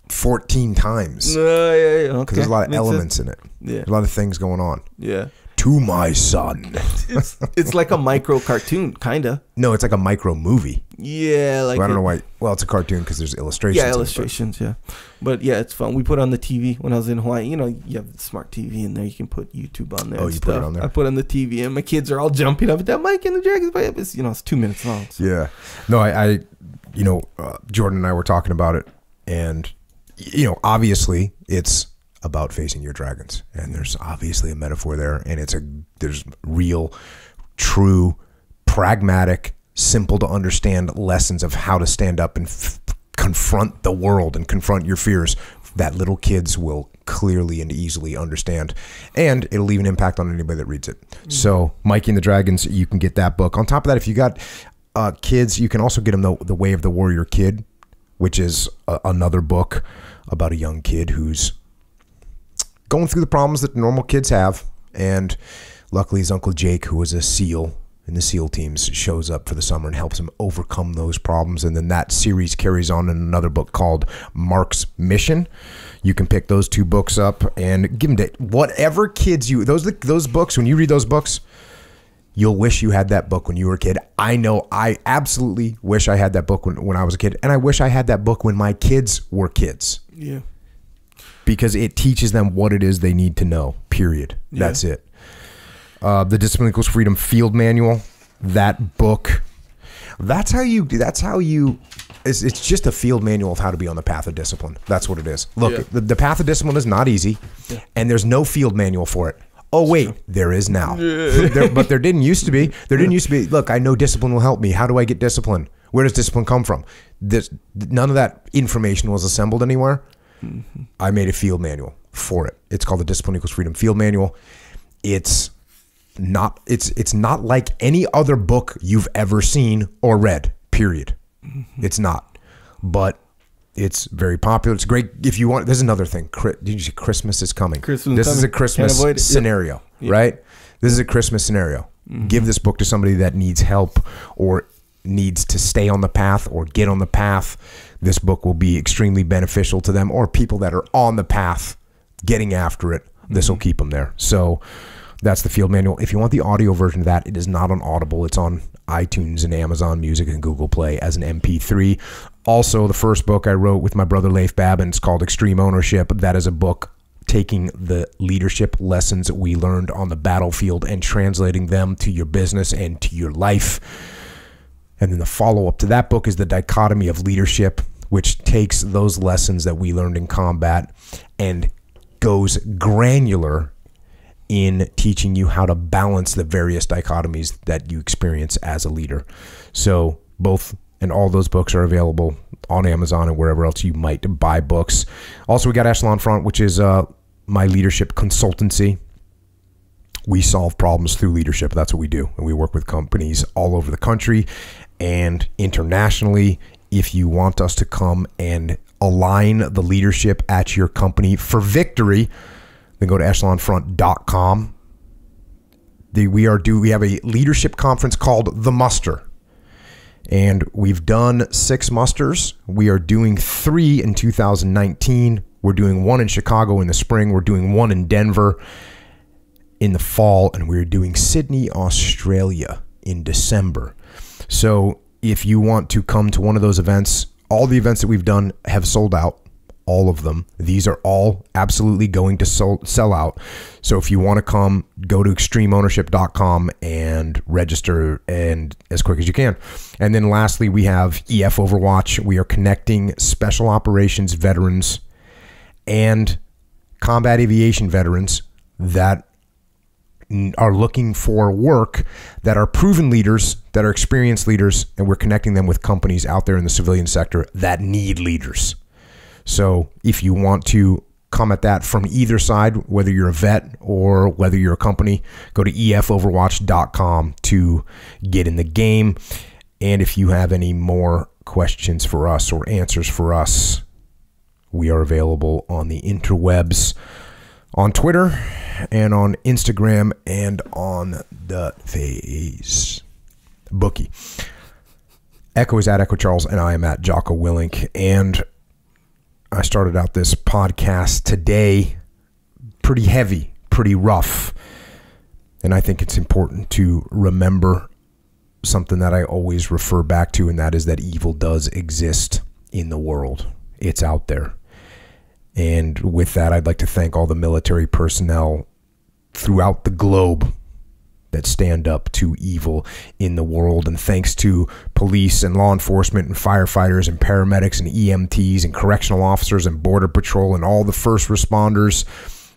S1: 14 times.
S3: Okay.
S1: Because there's a lot of elements in it. Yeah. There's a lot of things going on.
S3: Yeah.
S1: To my son.
S3: It's like a micro cartoon, kind of.
S1: No, it's like a micro movie.
S3: Yeah.
S1: I don't know why. Well, it's a cartoon because there's illustrations.
S3: Yeah, illustrations, yeah. But yeah, it's fun. We put on the TV when I was in Hawaii. You have the smart TV in there. You can put YouTube on there.
S1: Oh, you put it on there?
S3: I put on the TV, and my kids are all jumping up at that Mike and the Dragons. It's 2 minutes long. So.
S1: Yeah. No, Jordan and I were talking about it, and, obviously it's about facing your dragons. And there's obviously a metaphor there, and there's real, true, pragmatic, simple to understand lessons of how to stand up and confront the world and confront your fears that little kids will clearly and easily understand, and it'll leave an impact on anybody that reads it. So Mikey and the Dragons, you can get that book. On top of that, if you got kids, you can also get them the Way of the Warrior Kid, which is another book about a young kid who's going through the problems that normal kids have, and luckily his Uncle Jake, who was a SEAL in the SEAL teams, shows up for the summer and helps him overcome those problems. And then that series carries on in another book called Mark's Mission. You can pick those two books up and give them to whatever kids those books, when you read those books, you'll wish you had that book when you were a kid. I know I absolutely wish I had that book when I was a kid, and I wish I had that book when my kids were kids.
S3: Yeah.
S1: Because it teaches them what it is they need to know, period. Yeah. That's it. The Discipline Equals Freedom Field Manual, that book, it's just a field manual of how to be on the path of discipline. That's what it is. Look, the path of discipline is not easy, and there's no field manual for it. Oh, wait, there is now. But there didn't used to be. There didn't used to be, look, I know discipline will help me. How do I get discipline? Where does discipline come from? None of that information was assembled anywhere. I made a field manual for it. It's called the Discipline Equals Freedom Field Manual. It's not like any other book you've ever seen or read, period. It's not, but it's very popular. It's great if you want. There's another thing. Did you see Christmas is coming? This is a Christmas scenario, right? This is a Christmas scenario. Give this book to somebody that needs help or needs to stay on the path or get on the path. This book will be extremely beneficial to them, or people that are on the path getting after it. This will keep them there. So that's the field manual. If you want the audio version of that, it is not on Audible. It's on iTunes and Amazon Music and Google Play as an MP3. Also, the first book I wrote with my brother Leif Babin, it's called Extreme Ownership. That is a book taking the leadership lessons that we learned on the battlefield and translating them to your business and to your life. And then the follow-up to that book is The Dichotomy of Leadership, which takes those lessons that we learned in combat and goes granular in teaching you how to balance the various dichotomies that you experience as a leader. So both and all those books are available on Amazon and wherever else you might buy books. Also, we got Echelon Front, which is my leadership consultancy. We solve problems through leadership. That's what we do. And we work with companies all over the country and internationally. If you want us to come and align the leadership at your company for victory, then go to echelonfront.com. We have a leadership conference called The Muster. And we've done 6 musters. We are doing 3 in 2019. We're doing 1 in Chicago in the spring. We're doing 1 in Denver in the fall. And we're doing Sydney, Australia in December. So if you want to come to one of those events, all the events that we've done have sold out. All of them. These are all absolutely going to sell out. So if you want to come, go to extremeownership.com and register and as quick as you can. And then lastly, we have EF Overwatch. We are connecting special operations veterans and combat aviation veterans that are looking for work, that are proven leaders, that are experienced leaders, and we're connecting them with companies out there in the civilian sector that need leaders. So if you want to come at that from either side, whether you're a vet or whether you're a company, go to efoverwatch.com to get in the game. And if you have any more questions for us or answers for us, we are available on the interwebs, on Twitter and on Instagram and on the Facebookie. Echo is at Echo Charles and I am at Jocko Willink. And I started out this podcast today pretty heavy, pretty rough. And I think it's important to remember something that I always refer back to, and that is that evil does exist in the world. It's out there. And with that, I'd like to thank all the military personnel throughout the globe that stand up to evil in the world. And thanks to police and law enforcement and firefighters and paramedics and EMTs and correctional officers and border patrol and all the first responders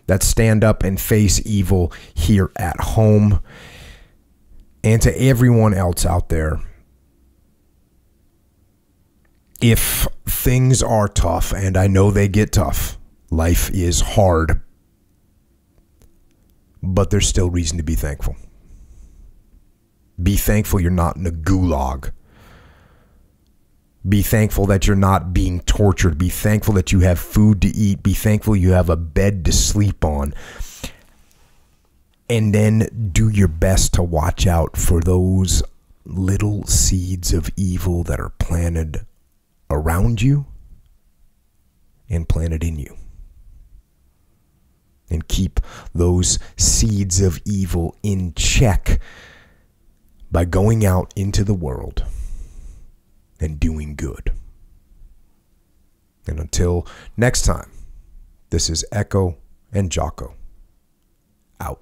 S1: that stand up and face evil here at home. And to everyone else out there, if things are tough, and I know they get tough, life is hard, but there's still reason to be thankful. Be thankful you're not in a gulag. Be thankful that you're not being tortured. Be thankful that you have food to eat. Be thankful you have a bed to sleep on. And then do your best to watch out for those little seeds of evil that are planted around you and planted in you. And keep those seeds of evil in check by going out into the world and doing good. And until next time, this is Echo and Jocko out.